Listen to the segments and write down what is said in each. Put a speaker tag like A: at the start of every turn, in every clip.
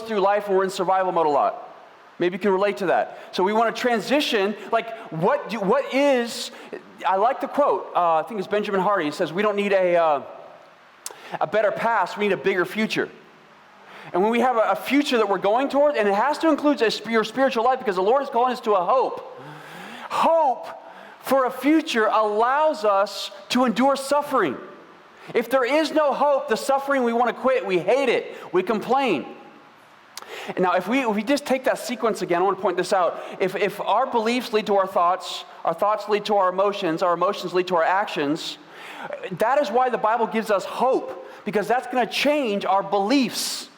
A: through life and we're in survival mode a lot. Maybe you can relate to that. So we want to transition, like, I like the quote, I think it's Benjamin Hardy. He says, we don't need a better past, we need a bigger future. And when we have a future that we're going toward, and it has to include your spiritual life, because the Lord is calling us to a hope. Hope for a future allows us to endure suffering. If there is no hope, the suffering, we want to quit, we hate it, we complain. And now, if we just take that sequence again, I want to point this out. If our beliefs lead to our thoughts lead to our emotions lead to our actions, that is why the Bible gives us hope, because that's going to change our beliefs.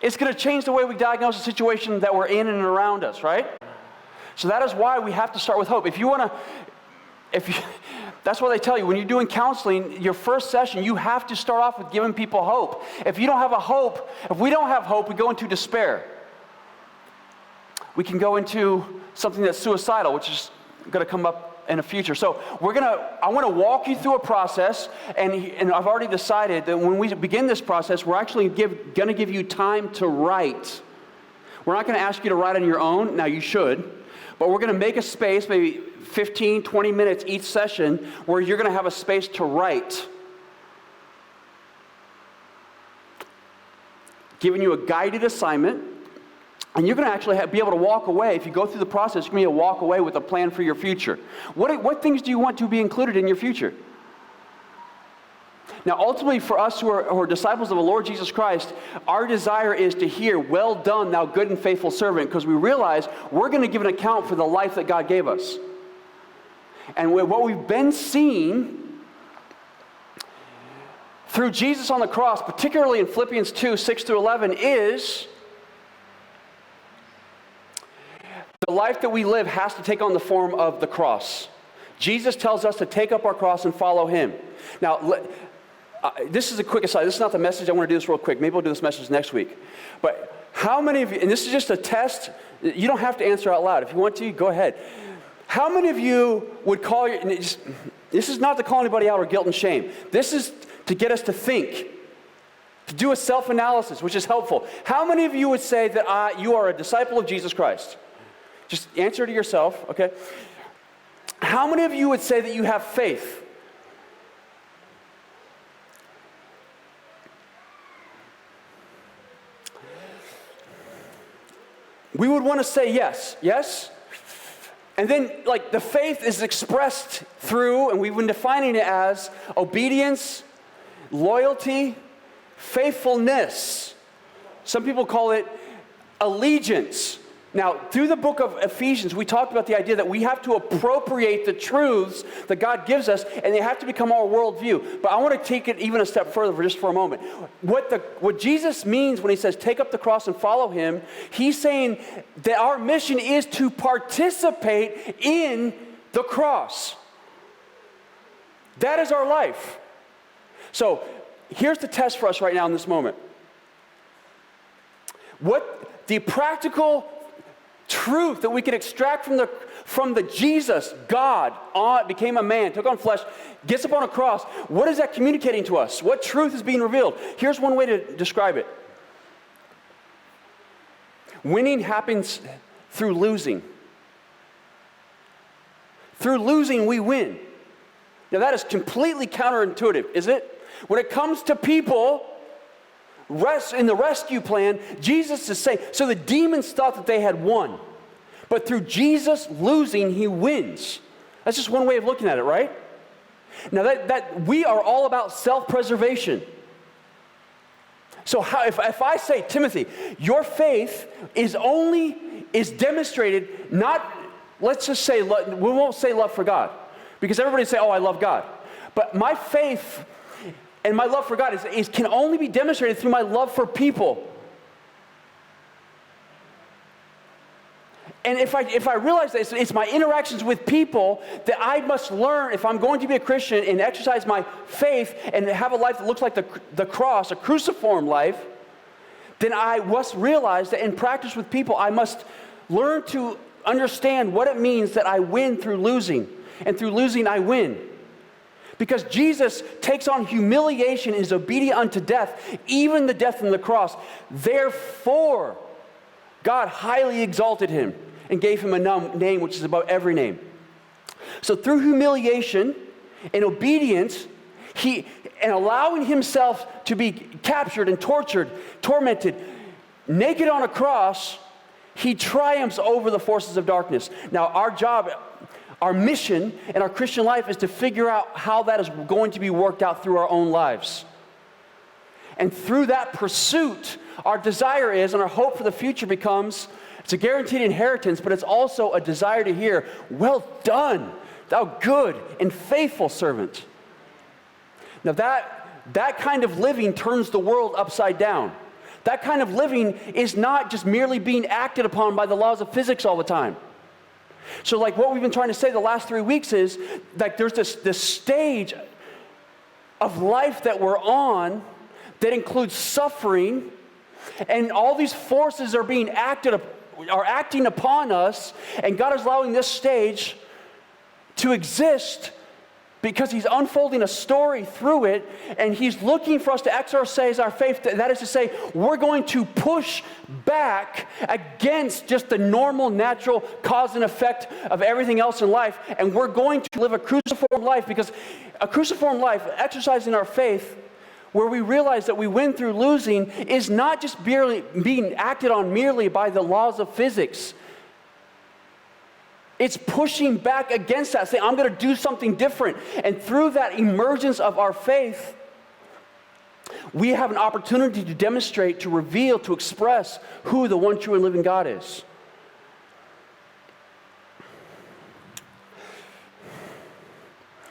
A: It's going to change the way we diagnose the situation that we're in and around us, right? So that is why we have to start with hope. That's what they tell you. When you're doing counseling, your first session, you have to start off with giving people hope. If we don't have hope, we go into despair. We can go into something that's suicidal, which is going to come up in the future. So I want to walk you through a process, and I've already decided that when we begin this process, we're actually going to give you time to write. We're not going to ask you to write on your own. Now, you should. But we're going to make a space, maybe 15, 20 minutes each session, where you're going to have a space to write. Giving you a guided assignment, and you're going to actually be able to walk away. If you go through the process, you're going to be able to walk away with a plan for your future. What things do you want to be included in your future? Now, ultimately, for us who are disciples of the Lord Jesus Christ, our desire is to hear, well done, thou good and faithful servant, because we realize we're going to give an account for the life that God gave us. And what we've been seeing through Jesus on the cross, particularly in Philippians 2, 6 through 11, is the life that we live has to take on the form of the cross. Jesus tells us to take up our cross and follow Him. Now, this is a quick aside. This is not the message. I want to do this real quick. Maybe we'll do this message next week. But how many of you, and this is just a test, you don't have to answer out loud. If you want to, go ahead. How many of you would call this is not to call anybody out or guilt and shame. This is to get us to think, to do a self-analysis, which is helpful. How many of you would say that you are a disciple of Jesus Christ? Just answer to yourself, okay? How many of you would say that you have faith? We would want to say yes, yes? And then, like, the faith is expressed through, and we've been defining it as obedience, loyalty, faithfulness. Some people call it allegiance. Now, through the book of Ephesians, we talked about the idea that we have to appropriate the truths that God gives us, and they have to become our worldview. But I want to take it even a step further just for a moment. What Jesus means when He says, take up the cross and follow Him, He's saying that our mission is to participate in the cross. That is our life. So, here's the test for us right now in this moment. What the practical truth that we can extract from the Jesus, God, became a man, took on flesh, gets up on a cross. What is that communicating to us? What truth is being revealed? Here's one way to describe it. Winning happens through losing. Through losing, we win. Now that is completely counterintuitive, is it? When it comes to people, in the rescue plan, Jesus is saying, so the demons thought that they had won. But through Jesus losing, He wins. That's just one way of looking at it, right? Now that we are all about self-preservation. So if I say, Timothy, your faith is demonstrated not, let's just say, we won't say love for God. Because everybody say, oh, I love God. But my faith and my love for God can only be demonstrated through my love for people. And if I realize that it's my interactions with people that I must learn if I'm going to be a Christian and exercise my faith and have a life that looks like the cross, a cruciform life, then I must realize that in practice with people, I must learn to understand what it means that I win through losing. And through losing, I win. Because Jesus takes on humiliation and is obedient unto death, even the death on the cross. Therefore, God highly exalted him and gave him a name which is above every name. So through humiliation and obedience, and allowing himself to be captured and tortured, tormented, naked on a cross, he triumphs over the forces of darkness. Now, our job, our mission in our Christian life is to figure out how that is going to be worked out through our own lives. And through that pursuit, our desire is, and our hope for the future becomes, it's a guaranteed inheritance, but it's also a desire to hear, "Well done, thou good and faithful servant." Now that kind of living turns the world upside down. That kind of living is not just merely being acted upon by the laws of physics all the time. So like what we've been trying to say the last 3 weeks is that there's this stage of life that we're on that includes suffering, and all these forces are acting upon us, and God is allowing this stage to exist because he's unfolding a story through it, and he's looking for us to exercise our faith. That is to say, we're going to push back against just the normal, natural cause and effect of everything else in life, and we're going to live a cruciform life, because a cruciform life, exercising our faith, where we realize that we win through losing, is not just being acted on merely by the laws of physics. It's pushing back against that, saying, I'm going to do something different. And through that emergence of our faith, we have an opportunity to demonstrate, to reveal, to express who the one true and living God is.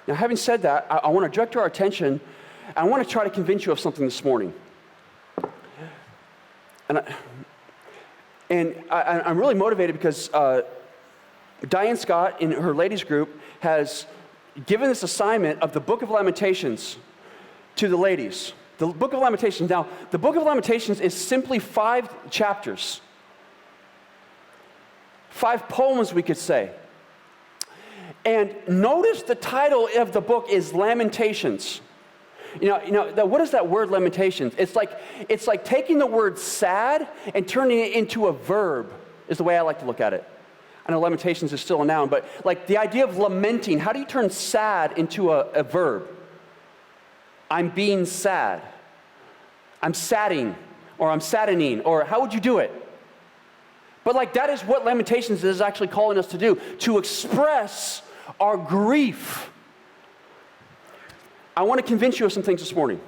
A: Now, having said that, I want to direct our attention, and I want to try to convince you of something this morning. And I'm really motivated because Diane Scott, in her ladies group, has given this assignment of the Book of Lamentations to the ladies. The Book of Lamentations. Now, the Book of Lamentations is simply 5 chapters. 5 poems, we could say. And notice the title of the book is Lamentations. What is that word lamentations? It's like taking the word sad and turning it into a verb, is the way I like to look at it. I know lamentations is still a noun, but like the idea of lamenting, how do you turn sad into a verb? I'm being sad. I'm sadding, or I'm saddening, or how would you do it? But like that is what Lamentations is actually calling us to do, to express our grief. I want to convince you of some things this morning.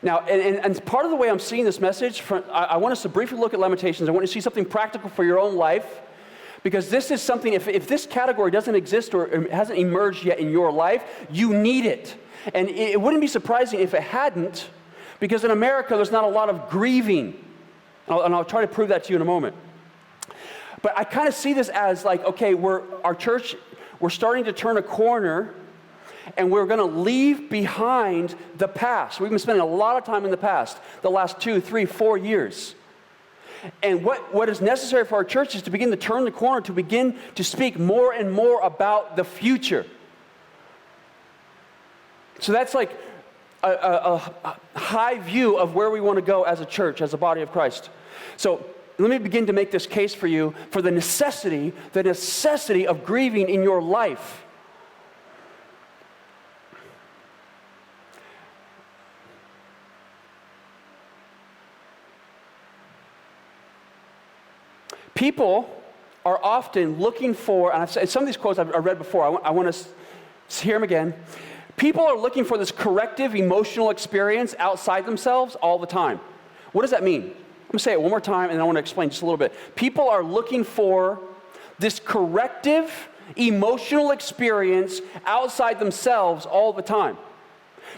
A: Now, and part of the way I'm seeing this message, I want us to briefly look at Lamentations. I want to see something practical for your own life, because this is something, if this category doesn't exist or hasn't emerged yet in your life, you need it. And it wouldn't be surprising if it hadn't, because in America, there's not a lot of grieving. And I'll try to prove that to you in a moment. But I kind of see this as like, okay, our church, we're starting to turn a corner, and we're going to leave behind the past. We've been spending a lot of time in the past, the last 2, 3, 4 years. And what is necessary for our church is to begin to turn the corner, to begin to speak more and more about the future. So that's like a high view of where we want to go as a church, as a body of Christ. So let me begin to make this case for you for the necessity of grieving in your life. People are often looking for, and some of these quotes I've read before, I want to hear them again. People are looking for this corrective emotional experience outside themselves all the time. What does that mean? I'm going to say it one more time, and I want to explain just a little bit. People are looking for this corrective emotional experience outside themselves all the time.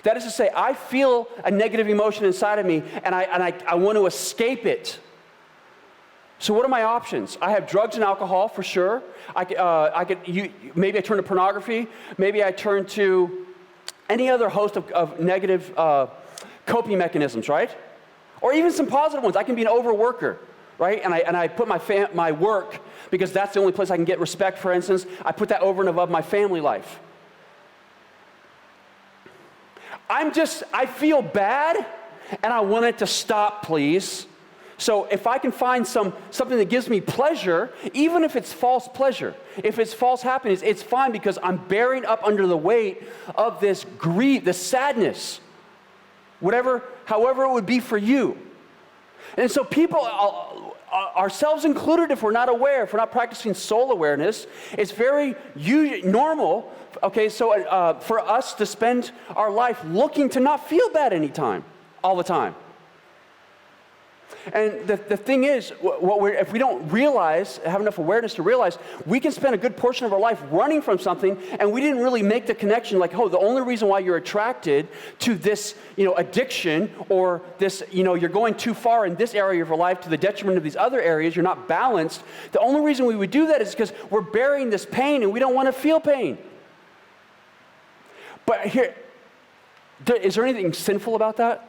A: That is to say, I feel a negative emotion inside of me, and I want to escape it. So what are my options? I have drugs and alcohol for sure. Maybe I turn to pornography. Maybe I turn to any other host of negative coping mechanisms, right? Or even some positive ones. I can be an overworker, right? And I put my work, because that's the only place I can get respect, for instance, I put that over and above my family life. I feel bad and I want it to stop, please. So if I can find something that gives me pleasure, even if it's false pleasure, if it's false happiness, it's fine because I'm bearing up under the weight of this grief, this sadness, however it would be for you. And so people, ourselves included, if we're not aware, if we're not practicing soul awareness, it's very normal, okay, so for us to spend our life looking to not feel bad all the time. And the thing is, if we don't have enough awareness to realize, we can spend a good portion of our life running from something, and we didn't really make the connection, like, the only reason why you're attracted to this, addiction, or this, you're going too far in this area of your life to the detriment of these other areas, you're not balanced. The only reason we would do that is because we're bearing this pain, and we don't want to feel pain. But is there anything sinful about that?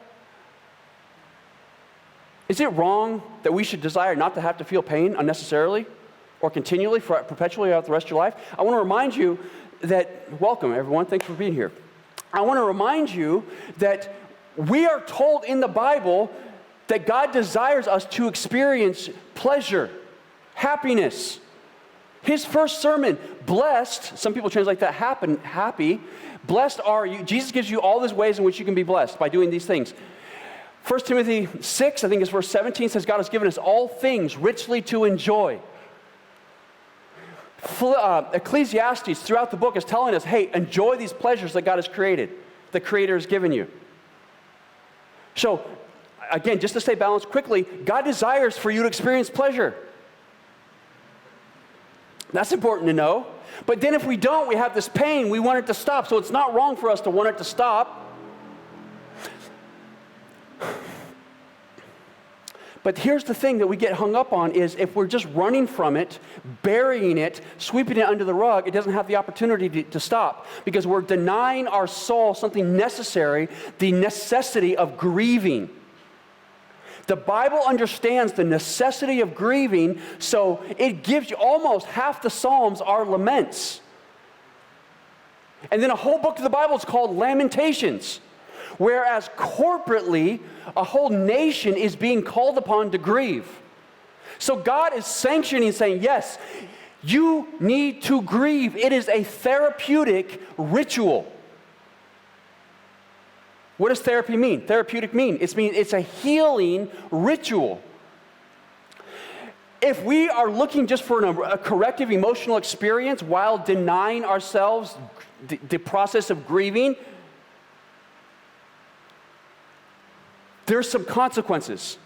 A: Is it wrong that we should desire not to have to feel pain unnecessarily or continually, perpetually throughout the rest of your life? I want to remind you that, welcome everyone, thanks for being here. I want to remind you that we are told in the Bible that God desires us to experience pleasure, happiness. His first sermon, blessed, some people translate that happy, blessed are you. Jesus gives you all these ways in which you can be blessed by doing these things. 1 Timothy 6, I think it's verse 17, says God has given us all things richly to enjoy. Ecclesiastes throughout the book is telling us, hey, enjoy these pleasures that God has created, the Creator has given you. So, again, just to stay balanced quickly, God desires for you to experience pleasure. That's important to know. But then if we don't, we have this pain, we want it to stop. So it's not wrong for us to want it to stop. But here's the thing that we get hung up on is if we're just running from it, burying it, sweeping it under the rug, it doesn't have the opportunity to stop because we're denying our soul something necessary, the necessity of grieving. The Bible understands the necessity of grieving, so it gives you almost half the Psalms are laments. And then a whole book of the Bible is called Lamentations. Whereas corporately, a whole nation is being called upon to grieve. So God is sanctioning, saying, yes, you need to grieve. It is a therapeutic ritual. What does therapy mean? Therapeutic mean? It's a healing ritual. If we are looking just for a corrective emotional experience while denying ourselves the process of grieving, there's some consequences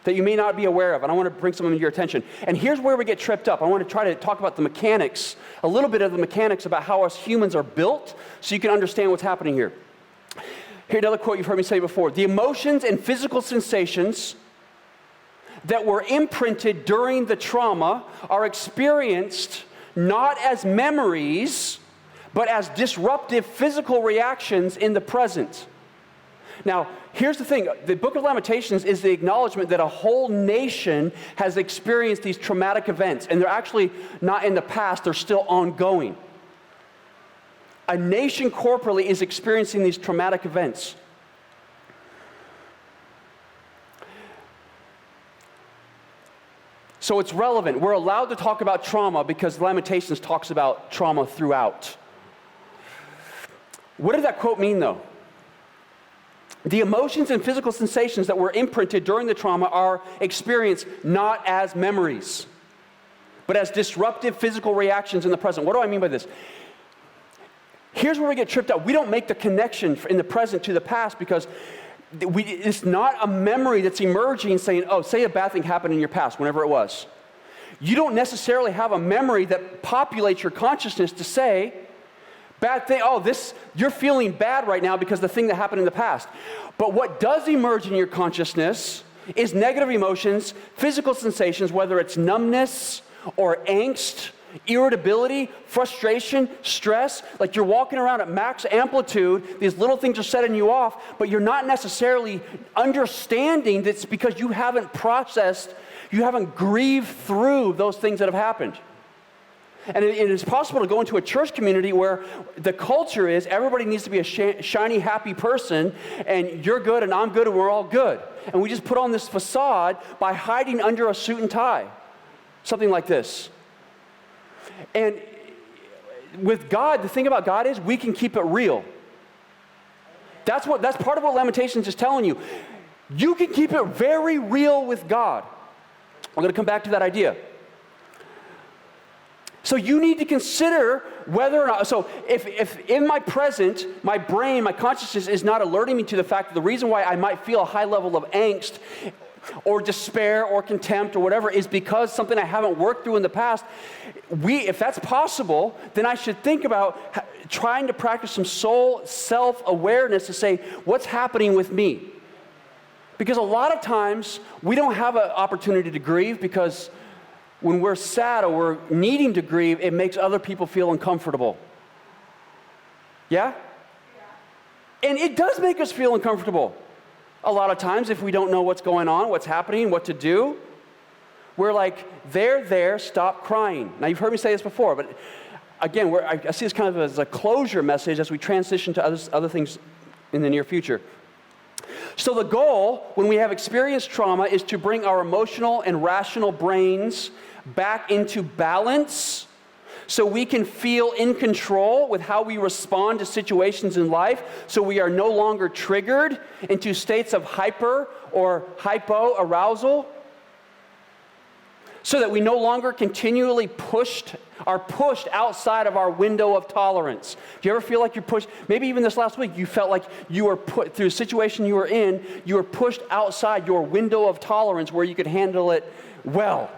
A: that you may not be aware of, and I want to bring some of them to your attention. And here's where we get tripped up. I want to try to talk about the mechanics, a little bit of the mechanics about how us humans are built, so you can understand what's happening here. Here's another quote you've heard me say before. The emotions and physical sensations that were imprinted during the trauma are experienced not as memories, but as disruptive physical reactions in the present. Now, here's the thing. The book of Lamentations is the acknowledgement that a whole nation has experienced these traumatic events, and they're actually not in the past, they're still ongoing. A nation corporately is experiencing these traumatic events. So it's relevant. We're allowed to talk about trauma because Lamentations talks about trauma throughout. What did that quote mean, though? The emotions and physical sensations that were imprinted during the trauma are experienced not as memories, but as disruptive physical reactions in the present. What do I mean by this? Here's where we get tripped up. We don't make the connection in the present to the past because it's not a memory that's emerging saying, oh, say a bad thing happened in your past, whenever it was. You don't necessarily have a memory that populates your consciousness to say, bad thing, you're feeling bad right now because the thing that happened in the past. But what does emerge in your consciousness is negative emotions, physical sensations, whether it's numbness or angst, irritability, frustration, stress. Like you're walking around at max amplitude, these little things are setting you off, but you're not necessarily understanding that's because you haven't processed, you haven't grieved through those things that have happened. And it is possible to go into a church community where the culture is everybody needs to be a shiny, happy person, and you're good and I'm good and we're all good. And we just put on this facade by hiding under a suit and tie. Something like this. And with God, the thing about God is we can keep it real. That's part of what Lamentations is telling you. You can keep it very real with God. I'm going to come back to that idea. So you need to consider whether or not, so if in my present, my brain, my consciousness is not alerting me to the fact that the reason why I might feel a high level of angst or despair or contempt or whatever is because something I haven't worked through in the past, if that's possible, then I should think about trying to practice some soul self-awareness to say, what's happening with me? Because a lot of times we don't have an opportunity to grieve because when we're sad or we're needing to grieve, it makes other people feel uncomfortable. Yeah? And it does make us feel uncomfortable. A lot of times if we don't know what's going on, what's happening, what to do, we're like, there, stop crying. Now you've heard me say this before, but again, I see this kind of as a closure message as we transition to other things in the near future. So the goal, when we have experienced trauma, is to bring our emotional and rational brains back into balance so we can feel in control with how we respond to situations in life, so we are no longer triggered into states of hyper or hypo arousal, so that we no longer continually are pushed outside of our window of tolerance. Do you ever feel like you're pushed? Maybe even this last week, you felt like you were put through a situation you were in, you were pushed outside your window of tolerance where you could handle it well.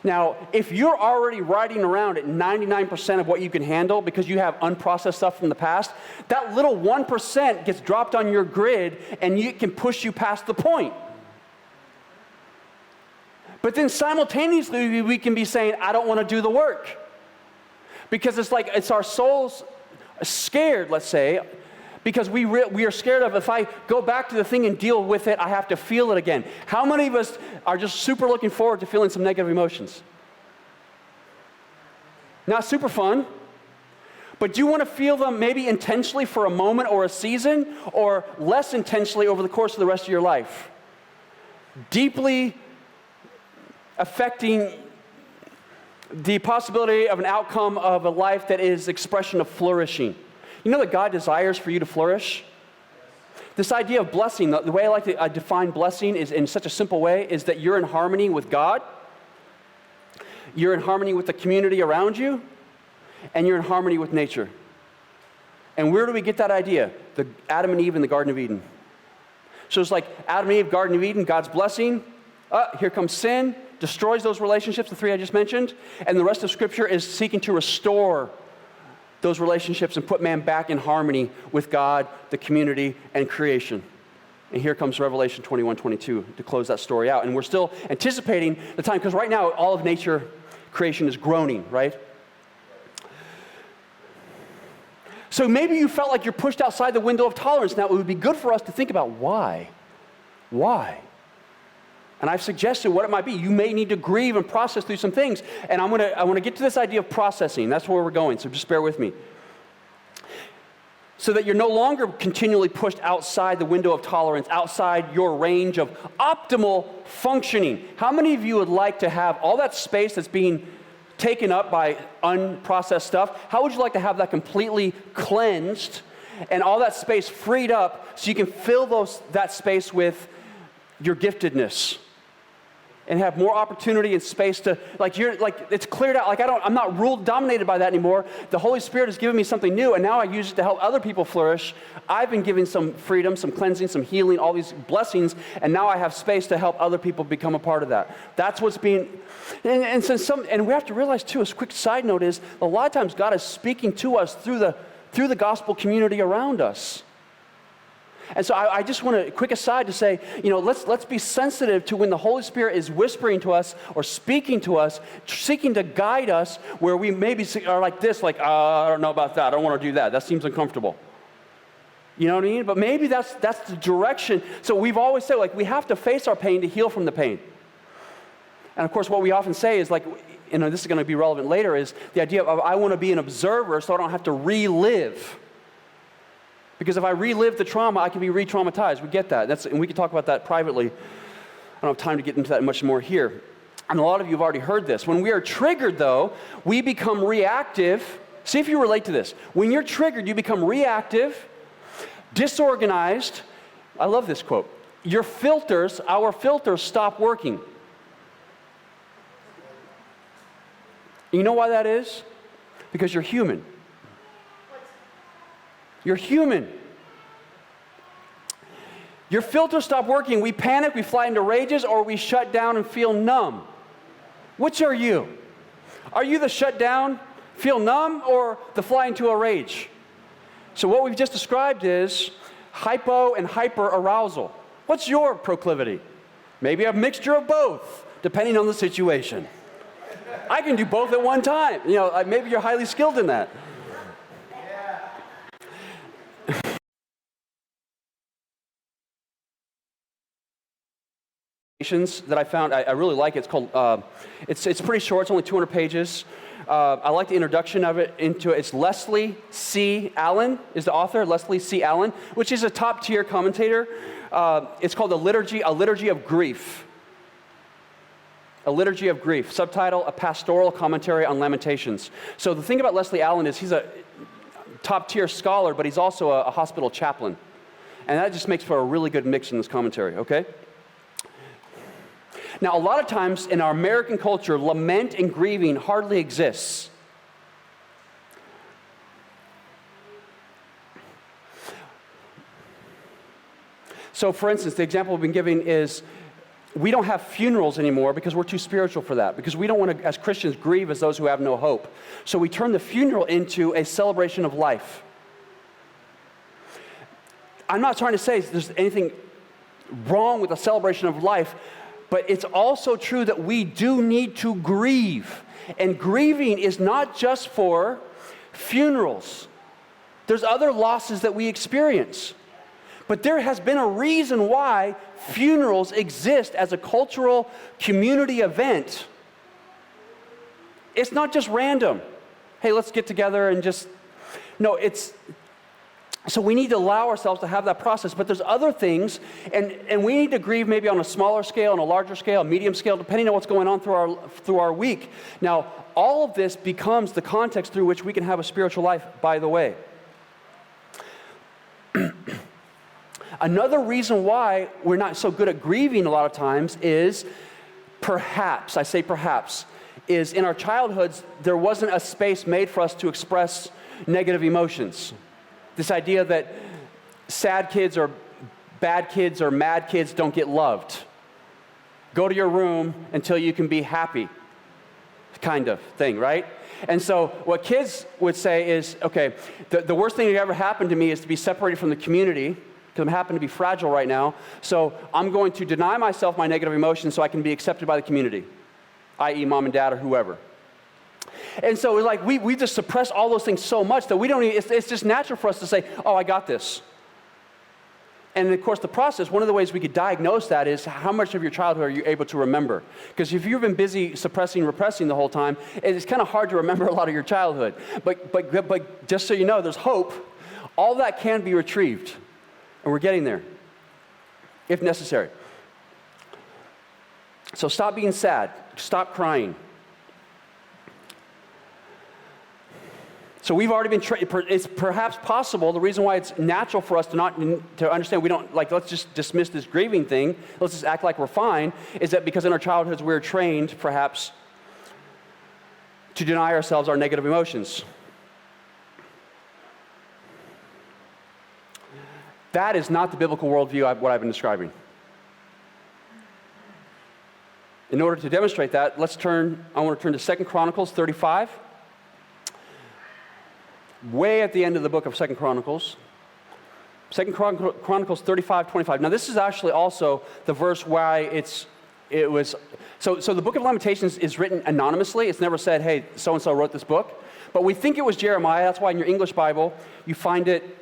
A: Now, if you're already riding around at 99% of what you can handle because you have unprocessed stuff from the past, that little 1% gets dropped on your grid and it can push you past the point. But then simultaneously, we can be saying, I don't want to do the work. Because it's our souls scared, let's say, because we are scared of if I go back to the thing and deal with it, I have to feel it again. How many of us are just super looking forward to feeling some negative emotions? Not super fun, but do you want to feel them maybe intentionally for a moment or a season, or less intensely over the course of the rest of your life? Deeply affecting the possibility of an outcome of a life that is expression of flourishing. You know that God desires for you to flourish? This idea of blessing, the way I like to define blessing is in such a simple way, is that you're in harmony with God, you're in harmony with the community around you, and you're in harmony with nature. And where do we get that idea? The Adam and Eve in the Garden of Eden. So it's like Adam and Eve, Garden of Eden, God's blessing. Here comes sin, destroys those relationships, the three I just mentioned, and the rest of Scripture is seeking to restore those relationships and put man back in harmony with God, the community, and creation. And here comes Revelation 21:22 to close that story out. And we're still anticipating the time, because right now all of nature, creation is groaning, right? So maybe you felt like you're pushed outside the window of tolerance. Now it would be good for us to think about why. Why? And I've suggested what it might be. You may need to grieve and process through some things. And I want to get to this idea of processing. That's where we're going, so just bear with me. So that you're no longer continually pushed outside the window of tolerance, outside your range of optimal functioning. How many of you would like to have all that space that's being taken up by unprocessed stuff? How would you like to have that completely cleansed and all that space freed up so you can fill that space with your giftedness? And have more opportunity and space to, it's cleared out. I'm not ruled, dominated by that anymore. The Holy Spirit has given me something new, and now I use it to help other people flourish. I've been given some freedom, some cleansing, some healing, all these blessings, and now I have space to help other people become a part of that. That's what's being, and we have to realize too, a quick side note is, a lot of times God is speaking to us through the gospel community around us. And so I just want a quick aside to say, let's be sensitive to when the Holy Spirit is whispering to us or speaking to us, seeking to guide us where we maybe are like this, I don't know about that. I don't want to do that. That seems uncomfortable. You know what I mean? But maybe that's the direction. So we've always said, we have to face our pain to heal from the pain. And of course, what we often say is like, this is going to be relevant later, is the idea of I want to be an observer so I don't have to relive. Because if I relive the trauma, I can be re-traumatized. We get that. And we can talk about that privately. I don't have time to get into that much more here. And a lot of you have already heard this. When we are triggered, though, we become reactive. See if you relate to this. When you're triggered, you become reactive, disorganized. I love this quote. Our filters stop working. You know why that is? Because you're human. You're human. Your filters stop working. We panic, we fly into rages, or we shut down and feel numb. Which are you? Are you the shut down, feel numb, or the fly into a rage? So what we've just described is hypo and hyper arousal. What's your proclivity? Maybe a mixture of both, depending on the situation. I can do both at one time. Maybe you're highly skilled in that. That I found, I really like it. It's called, it's pretty short. It's only 200 pages. I like the introduction of it into it. It's Leslie C. Allen is the author, Leslie C. Allen, which is a top-tier commentator. It's called A Liturgy of Grief. A Liturgy of Grief. Subtitle, A Pastoral Commentary on Lamentations. So the thing about Leslie Allen is he's a top-tier scholar, but he's also a hospital chaplain. And that just makes for a really good mix in this commentary, okay? Now, a lot of times in our American culture, lament and grieving hardly exists. So, for instance, the example we've been giving is we don't have funerals anymore because we're too spiritual for that, because we don't want to, as Christians, grieve as those who have no hope. So we turn the funeral into a celebration of life. I'm not trying to say there's anything wrong with a celebration of life, but it's also true that we do need to grieve. And grieving is not just for funerals. There's other losses that we experience. But there has been a reason why funerals exist as a cultural community event. It's not just random. Hey, let's get together and just... No, so we need to allow ourselves to have that process, but there's other things, and we need to grieve maybe on a smaller scale, on a larger scale, a medium scale, depending on what's going on through our week. Now, all of this becomes the context through which we can have a spiritual life, by the way. Another reason why we're not so good at grieving a lot of times is perhaps, I say perhaps, is in our childhoods, there wasn't a space made for us to express negative emotions. This idea that sad kids or bad kids or mad kids don't get loved. Go to your room until you can be happy, kind of thing, right? And so what kids would say is, okay, the worst thing that ever happened to me is to be separated from the community, because I happen to be fragile right now, so I'm going to deny myself my negative emotions so I can be accepted by the community, i.e. mom and dad or whoever. And so like we just suppress all those things so much that we don't even, it's just natural for us to say, oh, I got this. And of course the process, one of the ways we could diagnose that is how much of your childhood are you able to remember? Because if you've been busy suppressing, repressing the whole time, it's kind of hard to remember a lot of your childhood. But just so you know, there's hope. All that can be retrieved. And we're getting there, if necessary. So stop being sad. Stop crying. So we've already been it's perhaps possible, the reason why it's natural for us to understand we don't, like, let's just dismiss this grieving thing, let's just act like we're fine, is that because in our childhoods we're trained, perhaps, to deny ourselves our negative emotions. That is not the biblical worldview, what I've been describing. In order to demonstrate that, I want to turn to 2 Chronicles 35. Way at the end of the book of 2 Chronicles. 2 Chronicles 35:25. Now this is actually also the verse why so the book of Lamentations is written anonymously. It's never said, hey, so-and-so wrote this book. But we think it was Jeremiah. That's why in your English Bible, you find it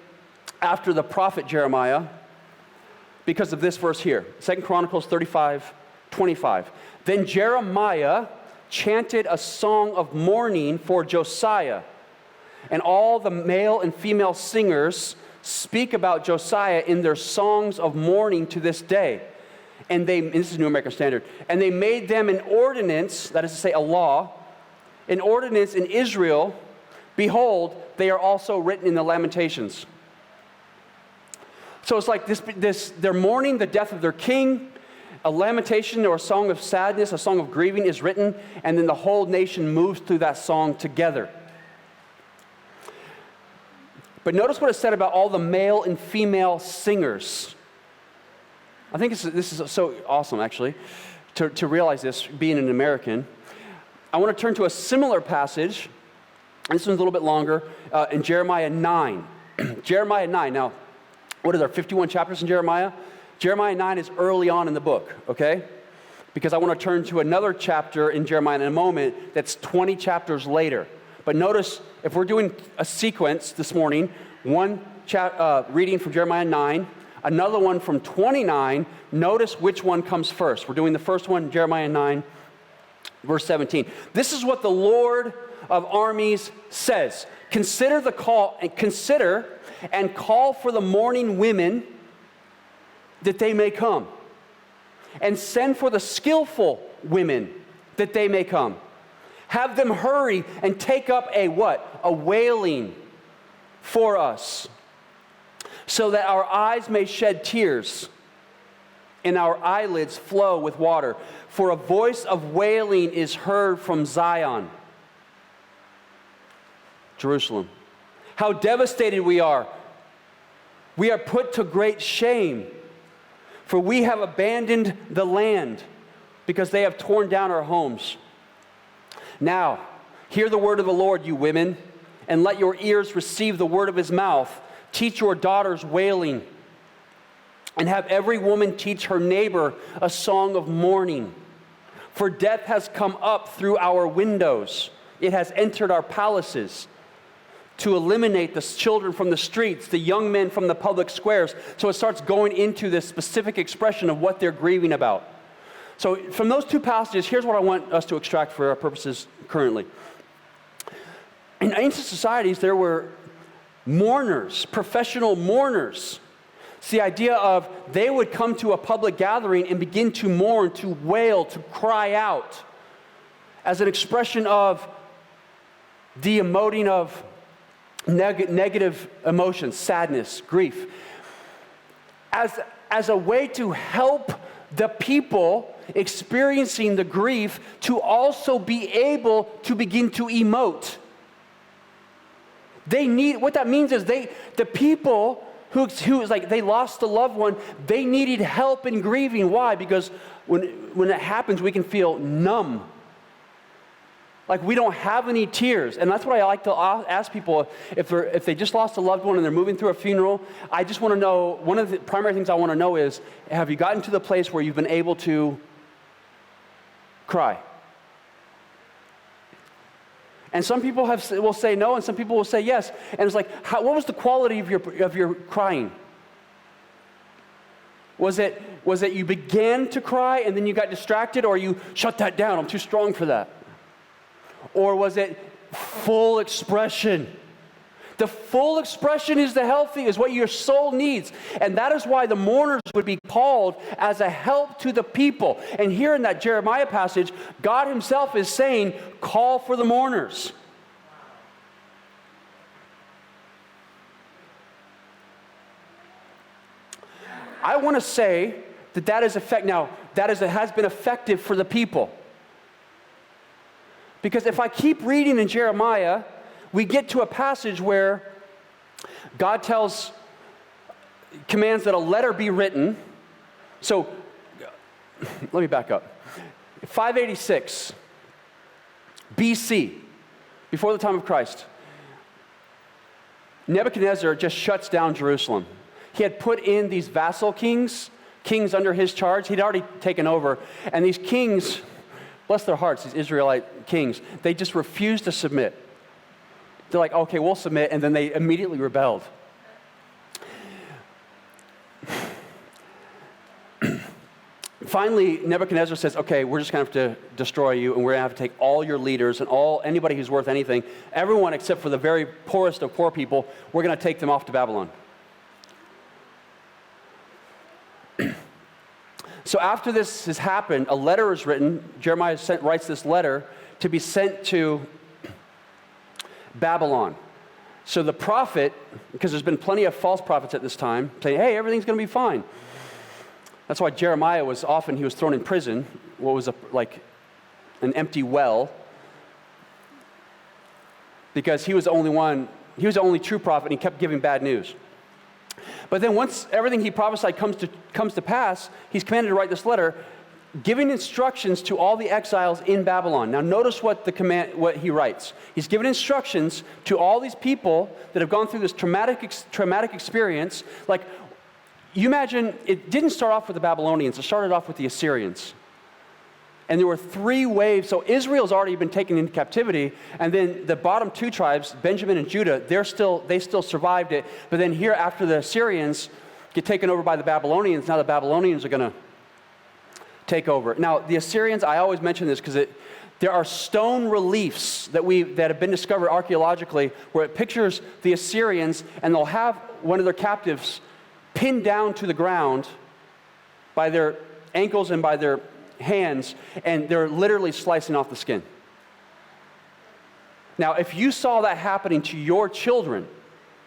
A: after the prophet Jeremiah because of this verse here. 2 Chronicles 35:25. 25. Then Jeremiah chanted a song of mourning for Josiah, and all the male and female singers speak about Josiah in their songs of mourning to this day. And this is New American Standard, and they made them an ordinance, that is to say a law, an ordinance in Israel. Behold, they are also written in the Lamentations. So it's like they're mourning the death of their king. A lamentation or a song of sadness, a song of grieving is written, and then the whole nation moves through that song together. But notice what it said about all the male and female singers. I think this is so awesome, actually, to realize this, being an American. I want to turn to a similar passage, and this one's a little bit longer, in Jeremiah 9. Jeremiah 9. Now, what are there, 51 chapters in Jeremiah? Jeremiah 9 is early on in the book, okay? Because I want to turn to another chapter in Jeremiah in a moment that's 20 chapters later. But notice, if we're doing a sequence this morning, one reading from Jeremiah 9, another one from 29, notice which one comes first. We're doing the first one, Jeremiah 9, verse 17. This is what the Lord of armies says. Consider and call for the mourning women that they may come, and send for the skillful women that they may come. Have them hurry and take up a what? A wailing for us, so that our eyes may shed tears and our eyelids flow with water. For a voice of wailing is heard from Zion, Jerusalem. How devastated we are. We are put to great shame, for we have abandoned the land because they have torn down our homes. Now, hear the word of the Lord, you women, and let your ears receive the word of his mouth. Teach your daughters wailing, and have every woman teach her neighbor a song of mourning. For death has come up through our windows. It has entered our palaces to eliminate the children from the streets, the young men from the public squares. So it starts going into this specific expression of what they're grieving about. So from those two passages, here's what I want us to extract for our purposes currently. In ancient societies, there were mourners, professional mourners. It's the idea of they would come to a public gathering and begin to mourn, to wail, to cry out as an expression of the emoting of negative emotions, sadness, grief, as a way to help the people experiencing the grief to also be able to begin to emote. What that means is the people who is like they lost a loved one, they needed help in grieving. Why? Because when it happens, we can feel numb. Like we don't have any tears. And that's what I like to ask people if they just lost a loved one and they're moving through a funeral. I just want to know, one of the primary things I want to know is, have you gotten to the place where you've been able to cry? And some people will say no, and some people will say yes. And it's like, what was the quality of your crying? Was it you began to cry and then you got distracted, or you shut that down? I'm too strong for that. Or was it full expression? The full expression is what your soul needs. And that is why the mourners would be called as a help to the people. And here in that Jeremiah passage, God himself is saying, call for the mourners. I want to say that is has been effective for the people. Because if I keep reading in Jeremiah, we get to a passage where God commands that a letter be written. So, let me back up. 586 BC, before the time of Christ, Nebuchadnezzar just shuts down Jerusalem. He had put in these vassal kings under his charge. He'd already taken over. And these kings, bless their hearts, these Israelite kings, they just refused to submit. They're like, okay, we'll submit, and then they immediately rebelled. Finally, Nebuchadnezzar says, okay, we're just going to have to destroy you, and we're going to have to take all your leaders and anybody who's worth anything, everyone except for the very poorest of poor people, we're going to take them off to Babylon. So after this has happened, a letter is written. Jeremiah writes this letter to be sent to Babylon. So the prophet, because there's been plenty of false prophets at this time, saying, hey, everything's going to be fine. That's why Jeremiah was thrown in prison, what was like an empty well, because he was the only true prophet, and he kept giving bad news. But then once everything he prophesied comes to pass, he's commanded to write this letter, giving instructions to all the exiles in Babylon. Now notice what he writes. He's given instructions to all these people that have gone through this traumatic experience. Like, you imagine, it didn't start off with the Babylonians, it started off with the Assyrians. And there were 3 waves. So Israel's already been taken into captivity, and then the bottom 2 tribes, Benjamin and Judah, they still survived it. But then here, after the Assyrians get taken over by the Babylonians, now the Babylonians are going to take over. Now, the Assyrians, I always mention this because there are stone reliefs that have been discovered archaeologically where it pictures the Assyrians, and they'll have one of their captives pinned down to the ground by their ankles and by their hands, and they're literally slicing off the skin. Now, if you saw that happening to your children,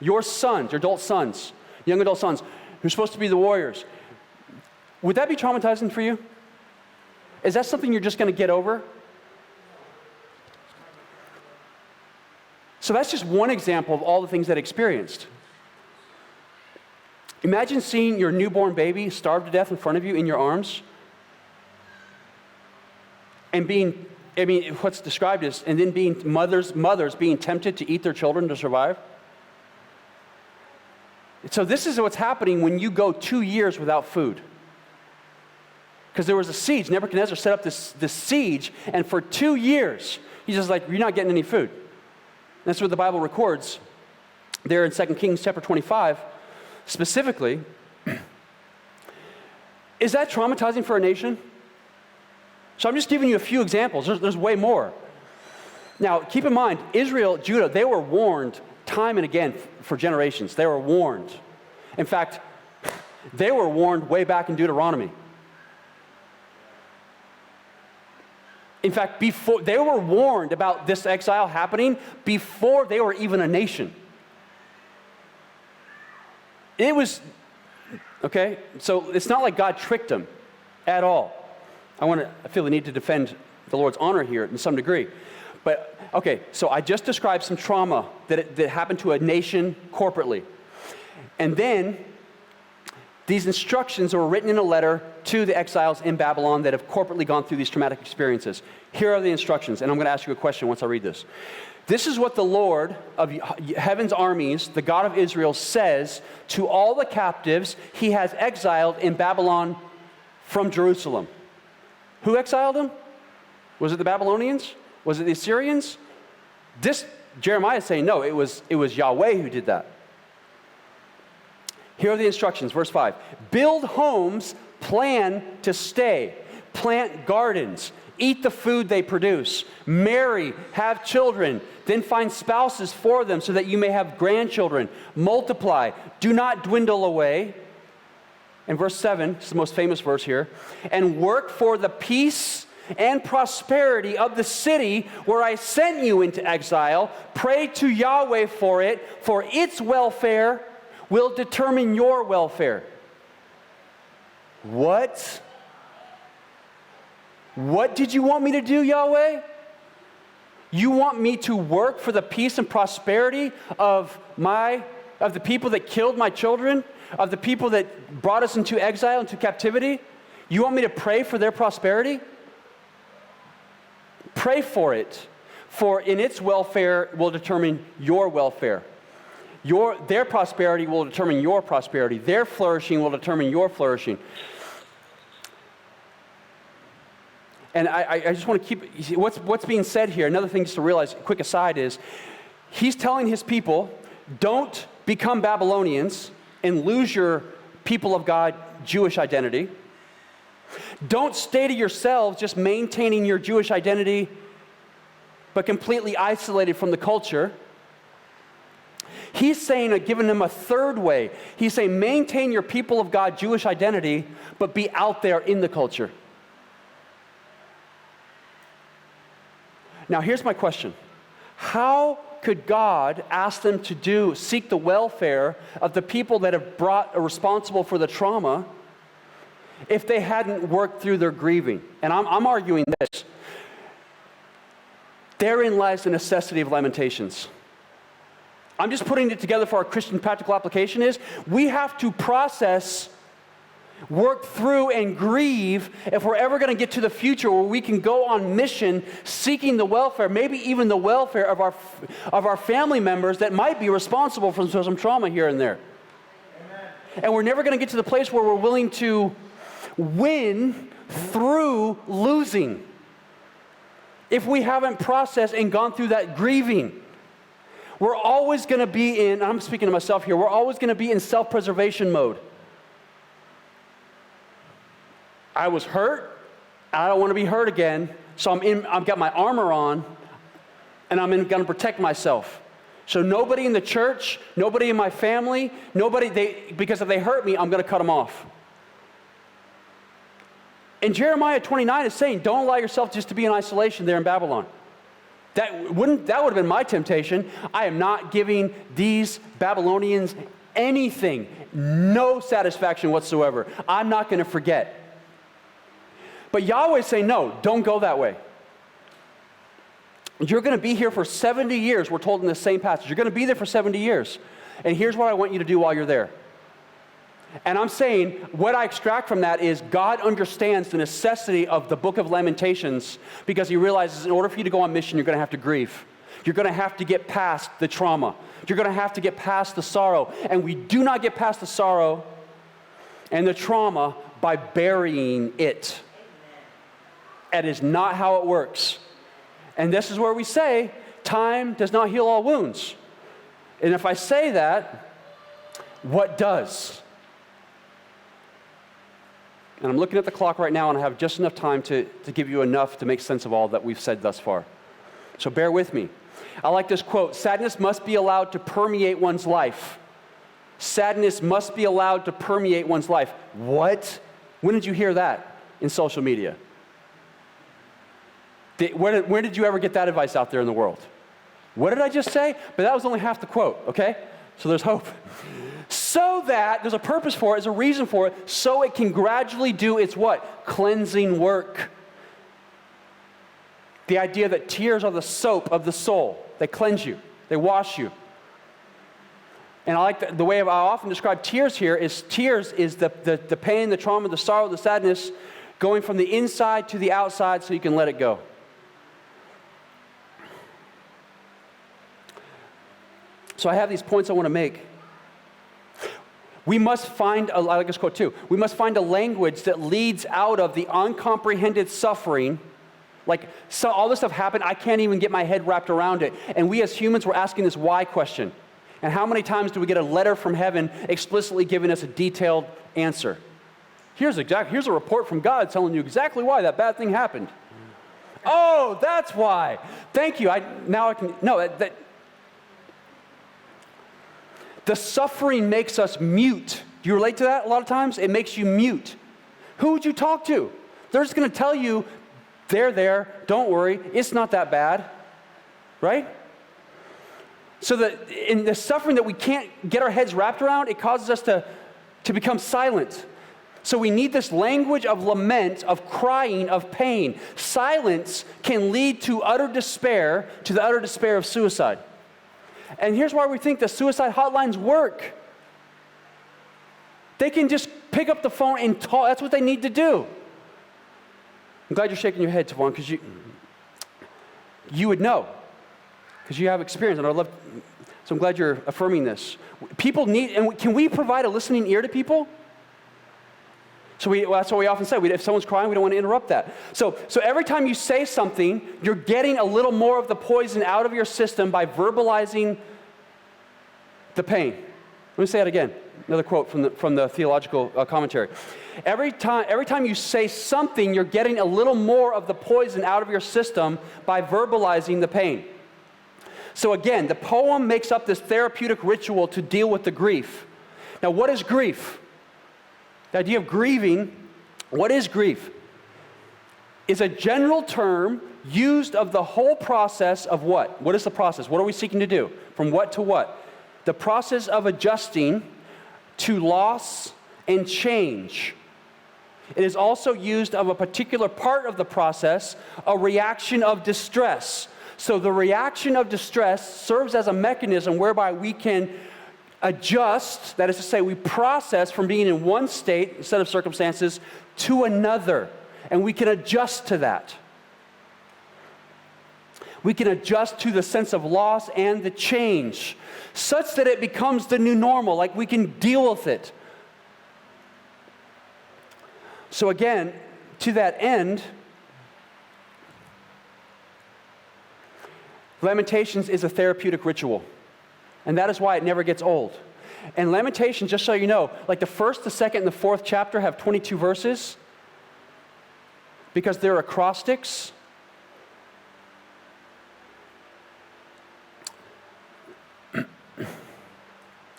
A: your sons, your adult sons, young adult sons, who's supposed to be the warriors, would that be traumatizing for you? Is that something you're just going to get over? So that's just one example of all the things that I experienced. Imagine seeing your newborn baby starve to death in front of you in your arms, and what's described is, and then being mothers being tempted to eat their children to survive. So this is what's happening when you go 2 years without food. Because there was a siege. Nebuchadnezzar set up this siege, and for 2 years, he's just like, you're not getting any food. And that's what the Bible records there in 2 Kings chapter 25, specifically. Is that traumatizing for a nation? So I'm just giving you a few examples. There's way more. Now, keep in mind, Israel, Judah, they were warned time and again for generations. They were warned. In fact, they were warned way back in Deuteronomy. In fact, before they were warned about this exile happening before they were even a nation. It was, okay? So it's not like God tricked them at all. I feel the need to defend the Lord's honor here in some degree. But, okay, so I just described some trauma that happened to a nation corporately. And then these instructions were written in a letter to the exiles in Babylon that have corporately gone through these traumatic experiences. Here are the instructions, and I'm going to ask you a question once I read this. This is what the Lord of heaven's armies, the God of Israel, says to all the captives he has exiled in Babylon from Jerusalem. Who exiled them? Was it the Babylonians? Was it the Assyrians? Jeremiah is saying, no, it was Yahweh who did that. Here are the instructions, verse 5. Build homes, plan to stay. Plant gardens. Eat the food they produce. Marry, have children. Then find spouses for them so that you may have grandchildren. Multiply. Do not dwindle away. And verse 7, this is the most famous verse here. And work for the peace and prosperity of the city where I sent you into exile. Pray to Yahweh for it, for its welfare will determine your welfare. What? What did you want me to do, Yahweh? You want me to work for the peace and prosperity of the people that killed my children? Of the people that brought us into exile, into captivity? You want me to pray for their prosperity? Pray for it, for in its welfare will determine your welfare. Their prosperity will determine your prosperity. Their flourishing will determine your flourishing. And I just want to keep, what's being said here, another thing just to realize, quick aside, is he's telling his people, don't become Babylonians and lose your people of God Jewish identity. Don't stay to yourselves just maintaining your Jewish identity, but completely isolated from the culture. He's saying, giving them a third way. He's saying, maintain your people of God Jewish identity, but be out there in the culture. Now, here's my question. How could God ask them to seek the welfare of the people that have are responsible for the trauma if they hadn't worked through their grieving? And I'm arguing this. Therein lies the necessity of lamentations. I'm just putting it together for our Christian practical application is we have to process, work through, and grieve if we're ever going to get to the future where we can go on mission seeking the welfare, maybe even the welfare of our family members that might be responsible for some trauma here and there. Amen. And we're never going to get to the place where we're willing to win through losing if we haven't processed and gone through that grieving. We're always going to be in, I'm speaking to myself here, we're always going to be in self-preservation mode. I was hurt, I don't want to be hurt again, so I've got my armor on, and I'm going to protect myself. So nobody in the church, nobody in my family, because if they hurt me, I'm going to cut them off. And Jeremiah 29 is saying, don't allow yourself just to be in isolation there in Babylon. That would have been my temptation. I am not giving these Babylonians anything, no satisfaction whatsoever. I'm not going to forget. But Yahweh is saying, no, don't go that way. You're going to be here for 70 years, we're told in the same passage. You're going to be there for 70 years. And here's what I want you to do while you're there. And I'm saying, what I extract from that is God understands the necessity of the book of Lamentations because he realizes in order for you to go on mission, you're going to have to grieve. You're going to have to get past the trauma. You're going to have to get past the sorrow. And we do not get past the sorrow and the trauma by burying it. That is not how it works. And this is where we say, time does not heal all wounds. And if I say that, what does? And I'm looking at the clock right now, and I have just enough time to give you enough to make sense of all that we've said thus far. So bear with me. I like this quote, sadness must be allowed to permeate one's life. Sadness must be allowed to permeate one's life. What? When did you hear that in social media? Where did you ever get that advice out there in the world? What did I just say? But that was only half the quote, okay? So there's hope. So that, there's a purpose for it, there's a reason for it, so it can gradually do its what? Cleansing work. The idea that tears are the soap of the soul. They cleanse you. They wash you. And I like the way I often describe tears here is the pain, the trauma, the sorrow, the sadness going from the inside to the outside so you can let it go. So I have these points I want to make. We must find, I like this quote too, we must find a language that leads out of the uncomprehended suffering. Like, so all this stuff happened, I can't even get my head wrapped around it. And we as humans, we're asking this why question. And how many times do we get a letter from heaven explicitly giving us a detailed answer? Here's a report from God telling you exactly why that bad thing happened. Oh, that's why. Thank you. The suffering makes us mute. Do you relate to that a lot of times? It makes you mute. Who would you talk to? They're just going to tell you, they're there, don't worry, it's not that bad, right? So that in the suffering that we can't get our heads wrapped around, it causes us to become silent. So we need this language of lament, of crying, of pain. Silence can lead to utter despair, to the utter despair of suicide. And here's why we think the suicide hotlines work. They can just pick up the phone and talk. That's what they need to do. I'm glad you're shaking your head, Tavon, because you would know, because you have experience, and so I'm glad you're affirming this. People need, and can we provide a listening ear to people? So that's what we often say. If someone's crying, we don't want to interrupt that. So every time you say something, you're getting a little more of the poison out of your system by verbalizing the pain. Let me say it again. Another quote from the theological commentary. Every time you say something, you're getting a little more of the poison out of your system by verbalizing the pain. So again, the poem makes up this therapeutic ritual to deal with the grief. Now, what is grief? The idea of grieving, what is grief? Is a general term used of the whole process of what? What is the process? What are we seeking to do? From what to what? The process of adjusting to loss and change. It is also used of a particular part of the process, a reaction of distress. So the reaction of distress serves as a mechanism whereby we can adjust, that is to say, we process from being in one state, set of circumstances, to another. And we can adjust to that. We can adjust to the sense of loss and the change, such that it becomes the new normal, like we can deal with it. So again, to that end, Lamentations is a therapeutic ritual. And that is why it never gets old. And Lamentations, just so you know, like the first, the second, and the fourth chapter have 22 verses because they're acrostics.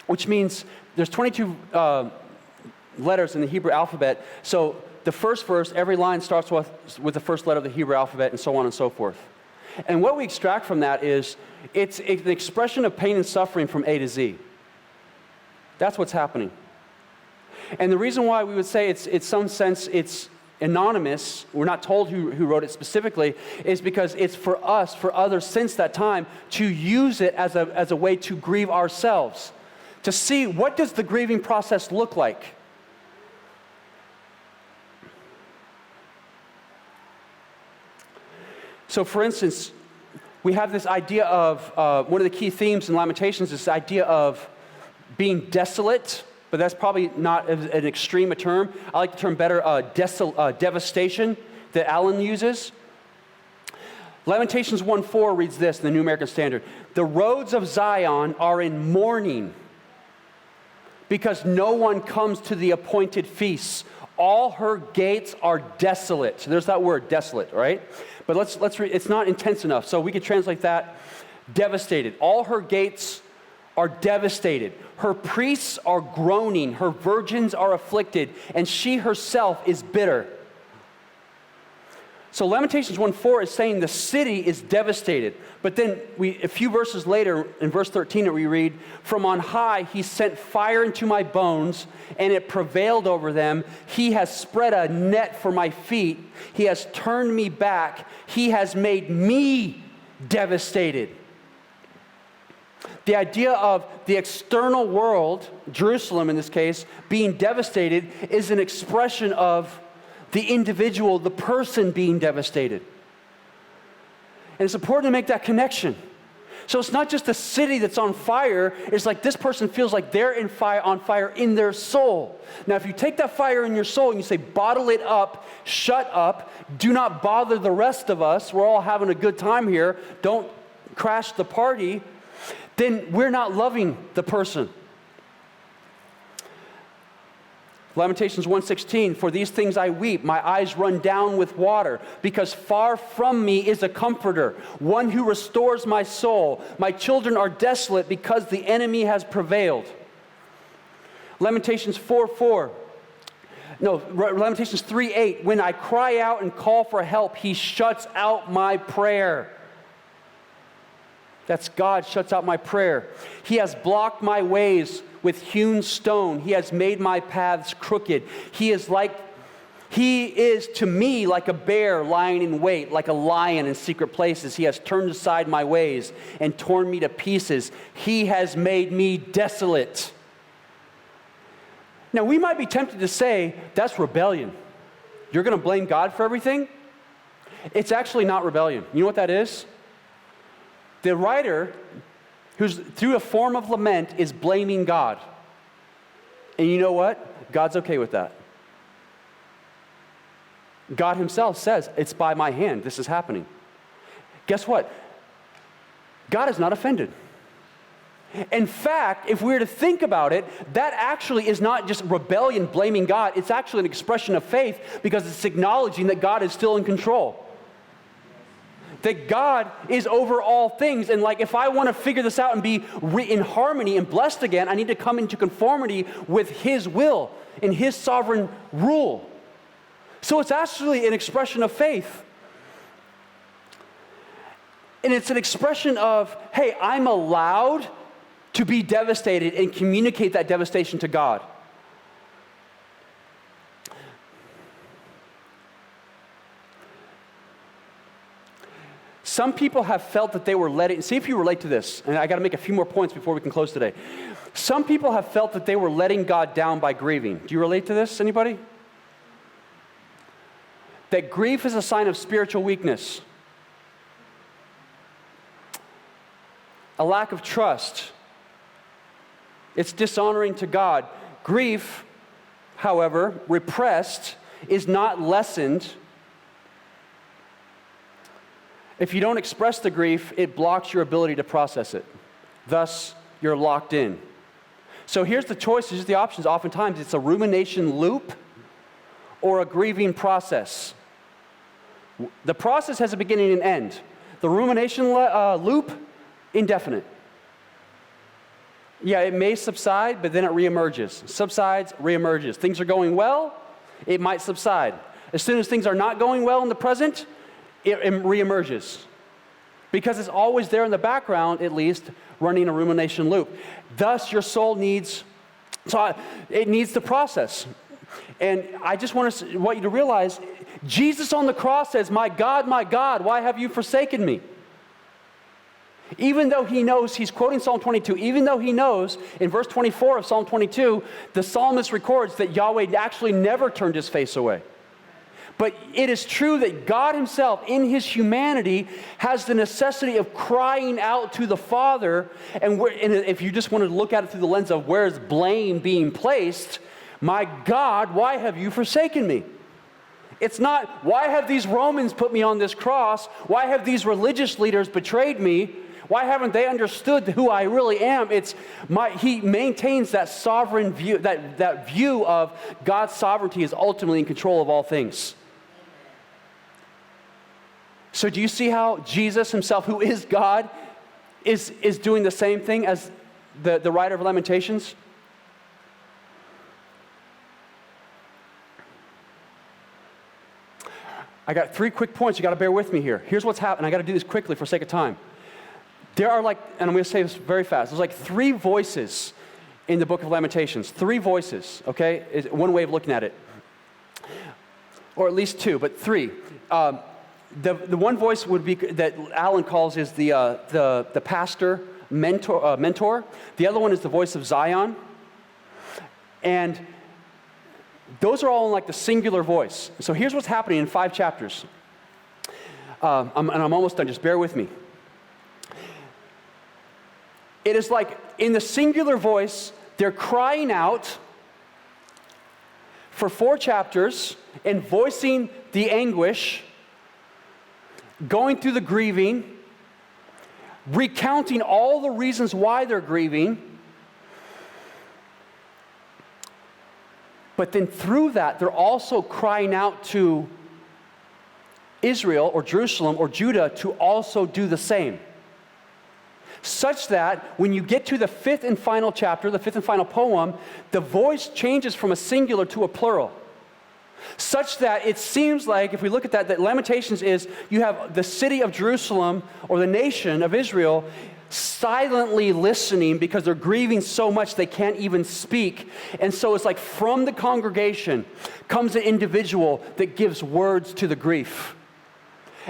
A: Which means there's 22 letters in the Hebrew alphabet. So the first verse, every line starts with the first letter of the Hebrew alphabet, and so on and so forth. And what we extract from that is it's an expression of pain and suffering from A to Z. That's what's happening. And the reason why we would say it's some sense it's anonymous, we're not told who wrote it specifically, is because it's for us, for others since that time, to use it as a way to grieve ourselves. To see, what does the grieving process look like? So for instance, we have this idea of, one of the key themes in Lamentations is this idea of being desolate, but that's probably not an extreme a term. I like the term better, devastation, that Allen uses. Lamentations 1:4 reads this in the New American Standard. The roads of Zion are in mourning because no one comes to the appointed feasts. All her gates are desolate. So there's that word, desolate, right? But let's read, it's not intense enough, so we could translate that, devastated. All her gates are devastated. Her priests are groaning. Her virgins are afflicted, and she herself is bitter. So Lamentations 1:4 is saying the city is devastated. But then a few verses later, in verse 13, we read, from on high he sent fire into my bones, and it prevailed over them. He has spread a net for my feet. He has turned me back. He has made me devastated. The idea of the external world, Jerusalem in this case, being devastated is an expression of the individual, the person being devastated. And it's important to make that connection. So it's not just the city that's on fire, it's like this person feels like they're on fire in their soul. Now if you take that fire in your soul and you say, bottle it up, shut up, do not bother the rest of us, we're all having a good time here, don't crash the party, then we're not loving the person. Lamentations 1:16, for these things I weep, my eyes run down with water, because far from me is a comforter, one who restores my soul. My children are desolate because the enemy has prevailed. Lamentations 3:8, when I cry out and call for help, he shuts out my prayer. That's God shuts out my prayer. He has blocked my ways with hewn stone. He has made my paths crooked. He is to me like a bear lying in wait, like a lion in secret places. He has turned aside my ways and torn me to pieces. He has made me desolate. Now, we might be tempted to say, that's rebellion. You're going to blame God for everything? It's actually not rebellion. You know what that is? The writer, who's through a form of lament, is blaming God. And you know what? God's okay with that. God himself says, it's by my hand this is happening. Guess what? God is not offended. In fact, if we were to think about it, that actually is not just rebellion blaming God. It's actually an expression of faith because it's acknowledging that God is still in control. That God is over all things. And like, if I want to figure this out and be in harmony and blessed again, I need to come into conformity with His will and His sovereign rule. So it's actually an expression of faith. And it's an expression of, hey, I'm allowed to be devastated and communicate that devastation to God. Some people have felt that they were letting, see if you relate to this, and I got to make a few more points before we can close today. Some people have felt that they were letting God down by grieving. Do you relate to this, anybody? That grief is a sign of spiritual weakness, a lack of trust. It's dishonoring to God. Grief, however, repressed, is not lessened. If you don't express the grief, it blocks your ability to process it. Thus, you're locked in. So here's the choices, here's the options. Oftentimes, it's a rumination loop or a grieving process. The process has a beginning and end. The rumination loop, indefinite. Yeah, it may subside, but then it reemerges. Subsides, reemerges. Things are going well, it might subside. As soon as things are not going well in the present, it reemerges. Because it's always there in the background, at least, running a rumination loop. Thus, your soul needs, it needs the process. And I just want you to realize, Jesus on the cross says, my God, why have you forsaken me? Even though he knows, he's quoting Psalm 22, even though he knows, in verse 24 of Psalm 22, the psalmist records that Yahweh actually never turned his face away. But it is true that God himself, in his humanity, has the necessity of crying out to the Father. And if you just wanted to look at it through the lens of where is blame being placed, my God, why have you forsaken me? It's not, why have these Romans put me on this cross? Why have these religious leaders betrayed me? Why haven't they understood who I really am? He maintains that sovereign view, that view of God's sovereignty is ultimately in control of all things. So do you see how Jesus himself, who is God, is doing the same thing as the writer of Lamentations? I got 3 quick points. You got to bear with me here. Here's what's happening. I got to do this quickly for sake of time. There are and I'm going to say this very fast. There's 3 voices in the book of Lamentations. 3 voices, okay? Is one way of looking at it. Or at least 2, but 3. The one voice would be that Alan calls is the pastor mentor. The other one is the voice of Zion. And those are all in the singular voice. So here's what's happening in 5 chapters. I'm almost done. Just bear with me. It is like in the singular voice, they're crying out for 4 chapters and voicing the anguish, going through the grieving, recounting all the reasons why they're grieving. But then through that, they're also crying out to Israel or Jerusalem or Judah to also do the same. Such that when you get to the 5th and final chapter, the 5th and final poem, the voice changes from a singular to a plural. Such that it seems like, if we look at that Lamentations is, you have the city of Jerusalem or the nation of Israel silently listening because they're grieving so much they can't even speak. And so it's like from the congregation comes an individual that gives words to the grief.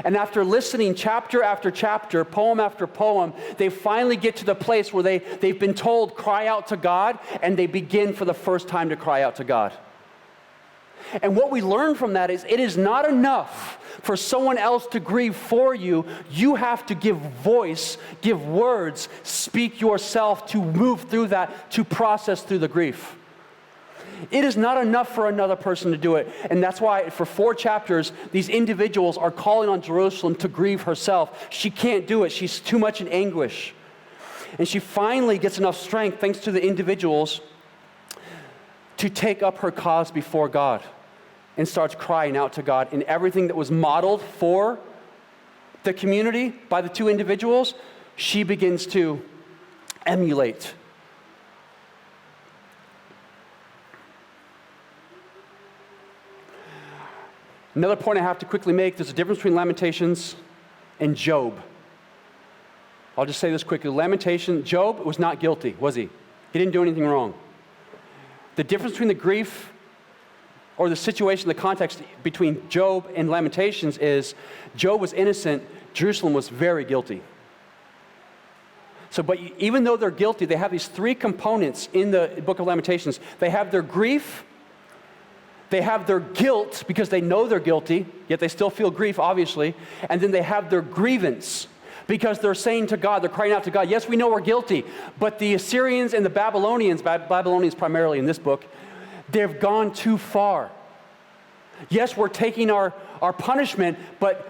A: And after listening chapter after chapter, poem after poem, they finally get to the place where they've been told, cry out to God, and they begin for the first time to cry out to God. And what we learn from that is it is not enough for someone else to grieve for you. You have to give voice, give words, speak yourself to move through that, to process through the grief. It is not enough for another person to do it. And that's why for 4 chapters, these individuals are calling on Jerusalem to grieve herself. She can't do it. She's too much in anguish. And she finally gets enough strength, thanks to the individuals, to take up her cause before God and starts crying out to God. And everything that was modeled for the community by the two individuals, she begins to emulate. Another point I have to quickly make, there's a difference between Lamentations and Job. I'll just say this quickly. Job was not guilty, was he? He didn't do anything wrong. The difference between the grief or the situation, the context between Job and Lamentations is Job was innocent, Jerusalem was very guilty. So, but even though they're guilty, they have these three components in the book of Lamentations. They have their grief, they have their guilt because they know they're guilty, yet they still feel grief, obviously. And then they have their grievance because they're saying to God, they're crying out to God, yes, we know we're guilty, but the Assyrians and the Babylonians primarily in this book, they've gone too far. Yes, we're taking our punishment, but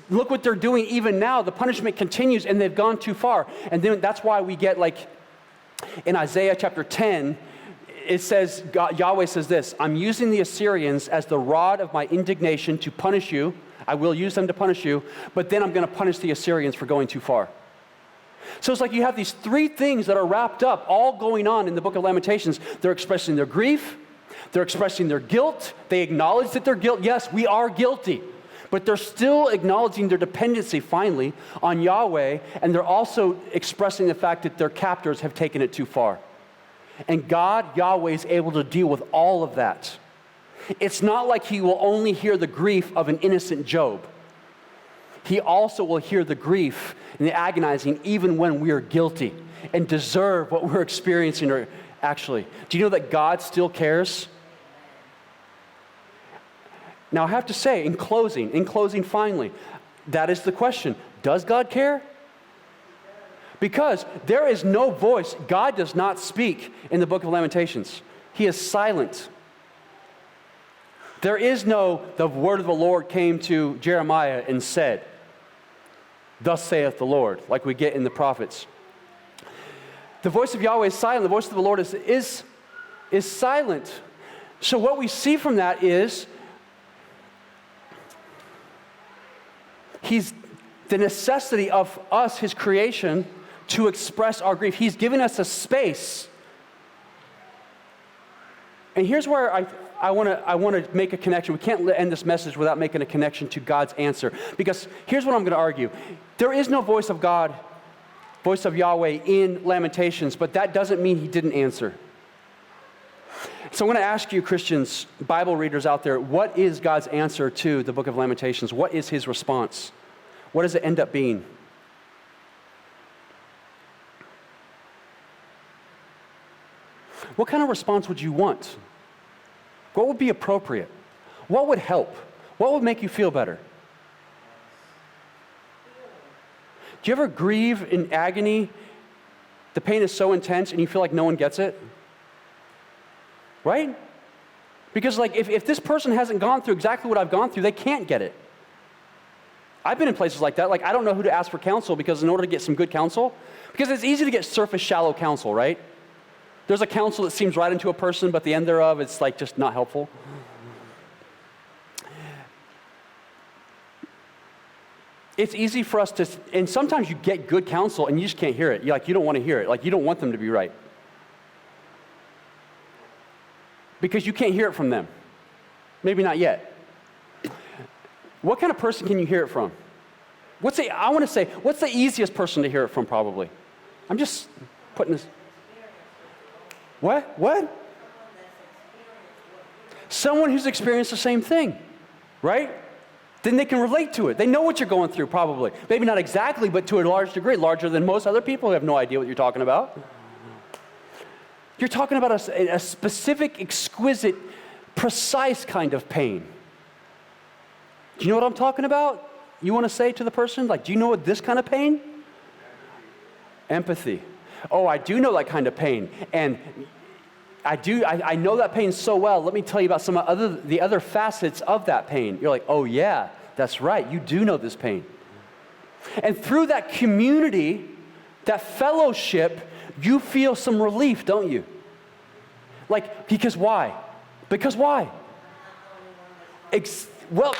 A: look what they're doing even now. The punishment continues and they've gone too far. And then that's why we get like in Isaiah chapter 10, it says, Yahweh says this, I'm using the Assyrians as the rod of my indignation to punish you. I will use them to punish you, but then I'm going to punish the Assyrians for going too far. So it's like you have these three things that are wrapped up, all going on in the book of Lamentations. They're expressing their grief, they're expressing their guilt, they acknowledge that they're guilty. Yes, we are guilty, but they're still acknowledging their dependency, finally, on Yahweh, and they're also expressing the fact that their captors have taken it too far. And God, Yahweh, is able to deal with all of that. It's not like he will only hear the grief of an innocent Job. He also will hear the grief and the agonizing even when we are guilty and deserve what we're experiencing. Or actually, do you know that God still cares? Now I have to say, in closing finally, that is the question. Does God care? Because there is no voice. God does not speak in the book of Lamentations. He is silent. There is no, the word of the Lord came to Jeremiah and said, thus saith the Lord, like we get in the prophets. The voice of Yahweh is silent. The voice of the Lord is silent. So what we see from that is he's the necessity of us, his creation, to express our grief. He's given us a space. And here's where I want to make a connection. We can't end this message without making a connection to God's answer. Because here's what I'm going to argue. There is no voice of God, voice of Yahweh in Lamentations, but that doesn't mean he didn't answer. So I'm going to ask you, Christians, Bible readers out there, what is God's answer to the book of Lamentations? What is his response? What does it end up being? What kind of response would you want? What would be appropriate? What would help? What would make you feel better? Do you ever grieve in agony? The pain is so intense and you feel like no one gets it? Right? Because like if this person hasn't gone through exactly what I've gone through, they can't get it. I've been in places like that. Like I don't know who to ask for counsel because in order to get some good counsel, because it's easy to get surface shallow counsel, right? There's a counsel that seems right into a person, but the end thereof, it's like just not helpful. It's easy for us to, and sometimes you get good counsel and you just can't hear it. You don't want to hear it. Like you don't want them to be right. Because you can't hear it from them. Maybe not yet. What kind of person can you hear it from? What's the easiest person to hear it from probably? I'm just putting this. What? Someone who's experienced the same thing, right? Then they can relate to it. They know what you're going through probably. Maybe not exactly, but to a large degree, larger than most other people who have no idea what you're talking about. You're talking about a specific, exquisite, precise kind of pain. Do you know what I'm talking about? You want to say to the person, like, do you know what this kind of pain? Empathy. Oh, I do know that kind of pain. And I know that pain so well. Let me tell you about the other facets of that pain. You're like, oh yeah, that's right. You do know this pain. And through that community that fellowship, you feel some relief, don't you? Like, because why? Because why? Well,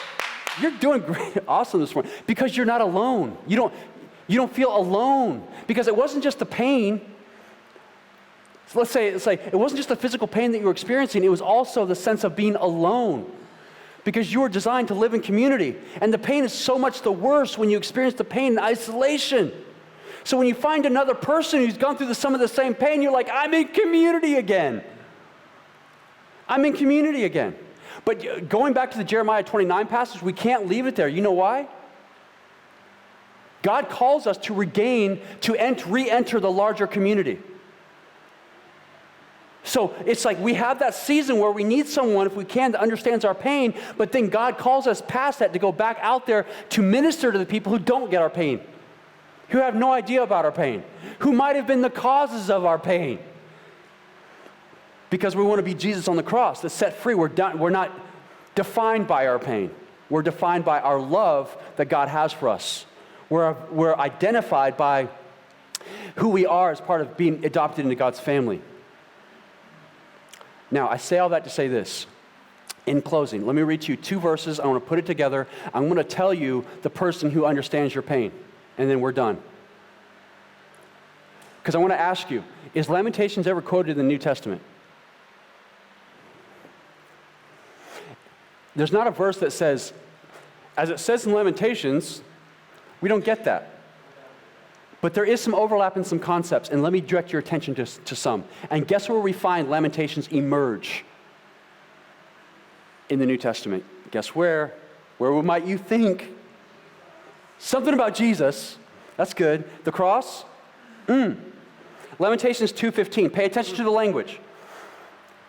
A: you're doing great, awesome this morning. Because you're not alone. You don't feel alone. Because it wasn't just the pain. So let's say, it's like, it wasn't just the physical pain that you were experiencing, it was also the sense of being alone. Because you were designed to live in community. And the pain is so much the worse when you experience the pain in isolation. So when you find another person who's gone through some of the same pain, you're like, I'm in community again. I'm in community again. But going back to the Jeremiah 29 passage, we can't leave it there. You know why? God calls us to re-enter the larger community. So it's like we have that season where we need someone, if we can, that understands our pain, but then God calls us past that to go back out there to minister to the people who don't get our pain, who have no idea about our pain, who might have been the causes of our pain. Because we want to be Jesus on the cross, that's set free. We're not defined by our pain. We're defined by our love that God has for us. We're identified by who we are as part of being adopted into God's family. Now, I say all that to say this. In closing, let me read to you 2 verses. I want to put it together. I'm going to tell you the person who understands your pain, and then we're done. Because I want to ask you, is Lamentations ever quoted in the New Testament? There's not a verse that says, as it says in Lamentations, we don't get that. But there is some overlap in some concepts, and let me direct your attention to some. And guess where we find Lamentations emerge in the New Testament? Guess where? Where might you think? Something about Jesus. That's good. The cross? Lamentations 2:15. Pay attention to the language.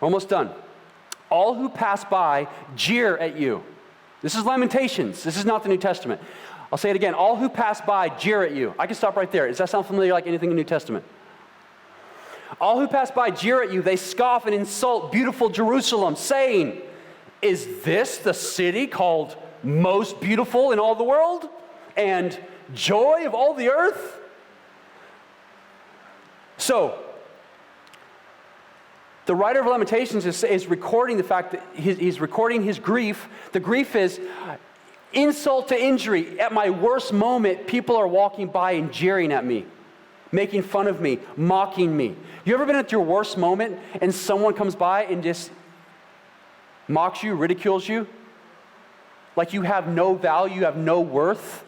A: Almost done. All who pass by jeer at you. This is Lamentations. This is not the New Testament. I'll say it again. All who pass by jeer at you. I can stop right there. Does that sound familiar like anything in the New Testament? All who pass by jeer at you. They scoff and insult beautiful Jerusalem, saying, is this the city called most beautiful in all the world? And joy of all the earth? So, the writer of Lamentations is recording the fact that he's recording his grief. The grief is insult to injury. At my worst moment, people are walking by and jeering at me, making fun of me, mocking me. You ever been at your worst moment and someone comes by and just mocks you, ridicules you? Like you have no value, you have no worth?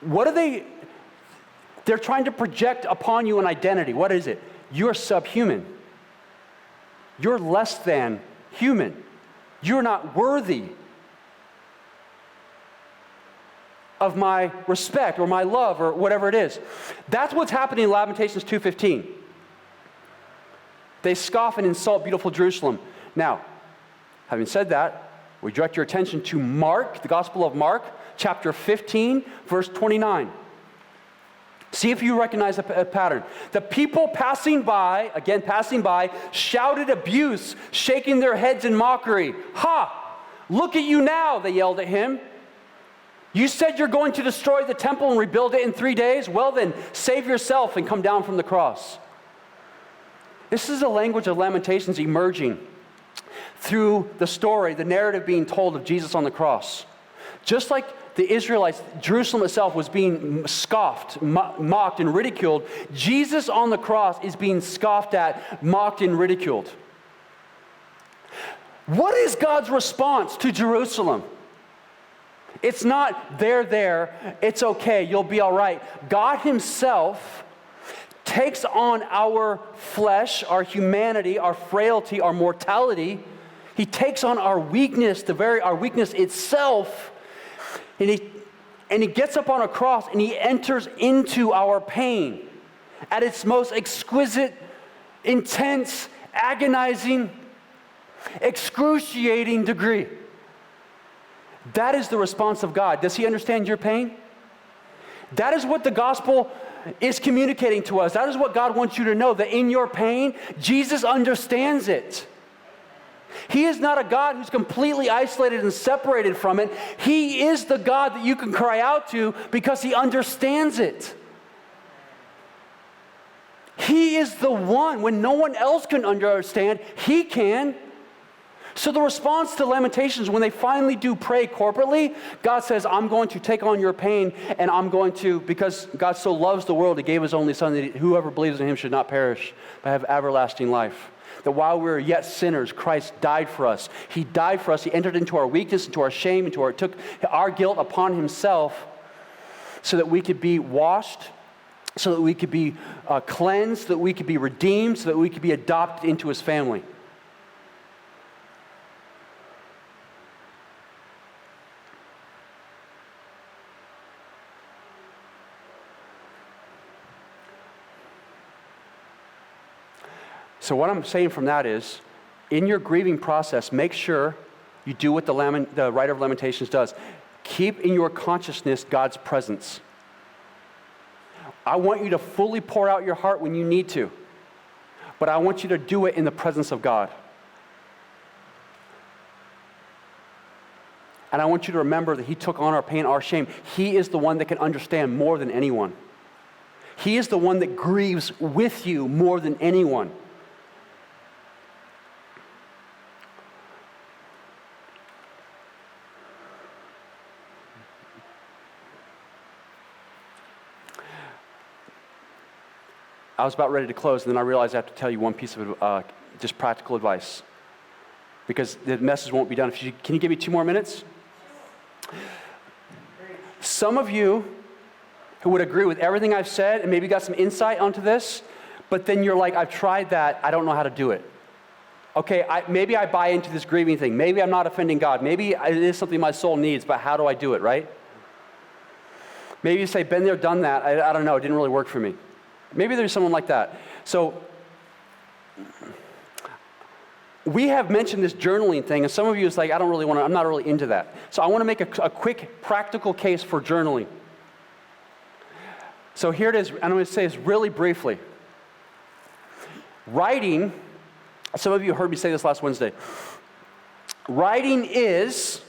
A: What are they? They're trying to project upon you an identity. What is it? You're subhuman. You're less than human. You're not worthy of my respect or my love or whatever it is. That's what's happening in Lamentations 2:15. They scoff and insult beautiful Jerusalem. Now, having said that, we direct your attention to Mark, the Gospel of Mark, chapter 15, verse 29. See if you recognize a pattern. The people passing by, shouted abuse, shaking their heads in mockery. Ha! Look at you now, they yelled at him. You said you're going to destroy the temple and rebuild it in 3 days? Well then, save yourself and come down from the cross. This is the language of Lamentations emerging through the story, the narrative being told of Jesus on the cross. Just like the Israelites, Jerusalem itself was being scoffed, mocked, and ridiculed. Jesus on the cross is being scoffed at, mocked, and ridiculed. What is God's response to Jerusalem? It's not, they're there, it's okay, you'll be all right. God himself takes on our flesh, our humanity, our frailty, our mortality. He takes on our weakness, our weakness itself, and he gets up on a cross and he enters into our pain at its most exquisite, intense, agonizing, excruciating degree. That is the response of God. Does he understand your pain? That is what the gospel is communicating to us. That is what God wants you to know, that in your pain, Jesus understands it. He is not a God who's completely isolated and separated from it. He is the God that you can cry out to because he understands it. He is the one. When no one else can understand, He can. So the response to Lamentations, when they finally do pray corporately, God says, I'm going to take on your pain, and I'm going to, because God so loves the world, He gave His only Son, that whoever believes in Him should not perish, but have everlasting life. That while we were yet sinners, Christ died for us. He died for us. He entered into our weakness, into our shame, took our guilt upon Himself so that we could be washed, so that we could be cleansed, so that we could be redeemed, so that we could be adopted into His family. So what I'm saying from that is, in your grieving process, make sure you do what the writer of Lamentations does. Keep in your consciousness God's presence. I want you to fully pour out your heart when you need to, but I want you to do it in the presence of God. And I want you to remember that He took on our pain, our shame. He is the one that can understand more than anyone. He is the one that grieves with you more than anyone. I was about ready to close, and then I realized I have to tell you one piece of just practical advice, because the message won't be done. Can you give me 2 more minutes? Some of you who would agree with everything I've said and maybe got some insight onto this, but then you're like, I've tried that, I don't know how to do it. Okay, maybe I buy into this grieving thing. Maybe I'm not offending God. Maybe it is something my soul needs, but how do I do it, right? Maybe you say, been there, done that. I don't know, it didn't really work for me. Maybe there's someone like that. So we have mentioned this journaling thing, and some of you is like, I'm not really into that. So I want to make a quick practical case for journaling. So here it is. I'm going to say this really briefly. Writing, some of you heard me say this last Wednesday. Writing is,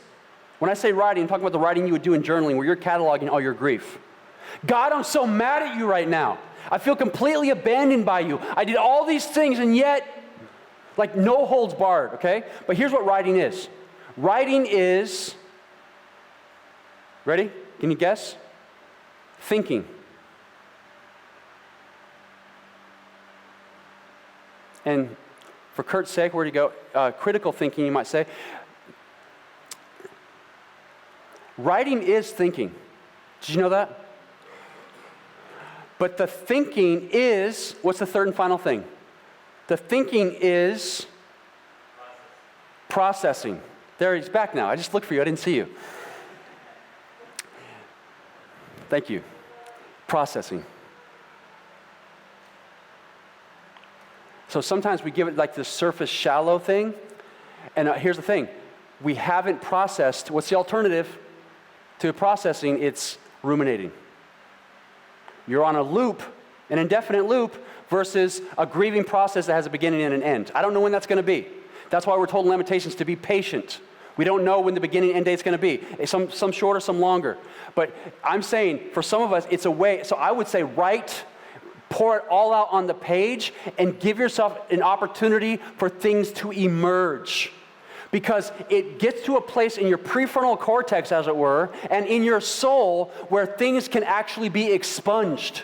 A: when I say writing, I'm talking about the writing you would do in journaling where you're cataloging all your grief. God, I'm so mad at you right now. I feel completely abandoned by you. I did all these things, and yet, like, no holds barred, okay? But here's what writing is. Writing is, ready? Can you guess? Thinking. And for Kurt's sake, where'd he go? Critical thinking, you might say. Writing is thinking. Did you know that? But the thinking is, what's the third and final thing? The thinking is processing. There, he's back now. I just looked for you. I didn't see you. Thank you. Processing. So sometimes we give it like this surface shallow thing. And here's the thing. We haven't processed. What's the alternative to processing? It's ruminating. You're on a loop, an indefinite loop, versus a grieving process that has a beginning and an end. I don't know when that's going to be. That's why we're told in Lamentations to be patient. We don't know when the beginning and end date's going to be. Some shorter, some longer. But I'm saying, for some of us, it's a way. So I would say write, pour it all out on the page, and give yourself an opportunity for things to emerge. Because it gets to a place in your prefrontal cortex, as it were, and in your soul where things can actually be expunged.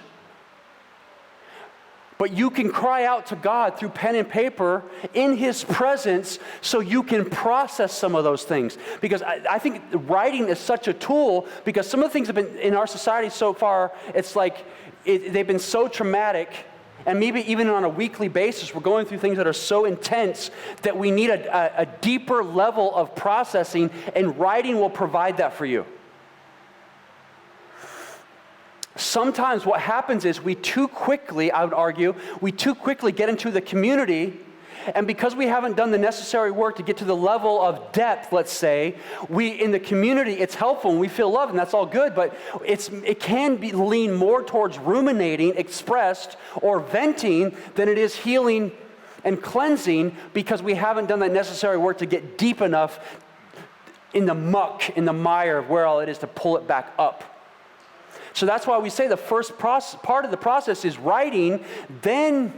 A: But you can cry out to God through pen and paper in His presence so you can process some of those things. Because I think writing is such a tool, because some of the things have been in our society so far, it's like they've been so traumatic. And maybe even on a weekly basis, we're going through things that are so intense that we need a deeper level of processing, and writing will provide that for you. Sometimes what happens is we too quickly, I would argue, get into the community, and because we haven't done the necessary work to get to the level of depth, let's say, in the community, it's helpful and we feel love, and that's all good, but it can be lean more towards ruminating, expressed, or venting than it is healing and cleansing, because we haven't done that necessary work to get deep enough in the muck, in the mire of where all it is to pull it back up. So that's why we say the first part of the process is writing, then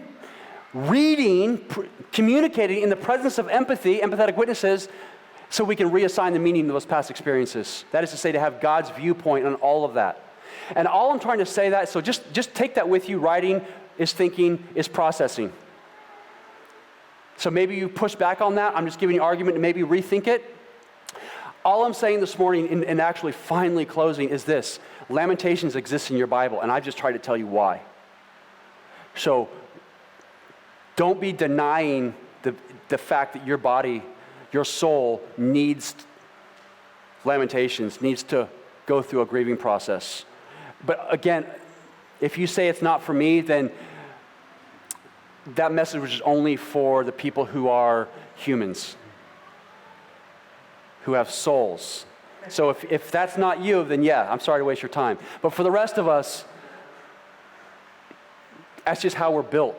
A: reading, communicating in the presence of empathy, empathetic witnesses, so we can reassign the meaning of those past experiences. That is to say, to have God's viewpoint on all of that. And all I'm trying to say that, so just take that with you. Writing is thinking, is processing. So maybe you push back on that. I'm just giving you an argument to maybe rethink it. All I'm saying this morning, and actually finally closing, is this. Lamentations exists in your Bible, and I've just tried to tell you why. So don't be denying the fact that your body, your soul needs lamentations, needs to go through a grieving process. But again, if you say it's not for me, then that message is only for the people who are humans, who have souls. So if that's not you, then yeah, I'm sorry to waste your time. But for the rest of us, that's just how we're built.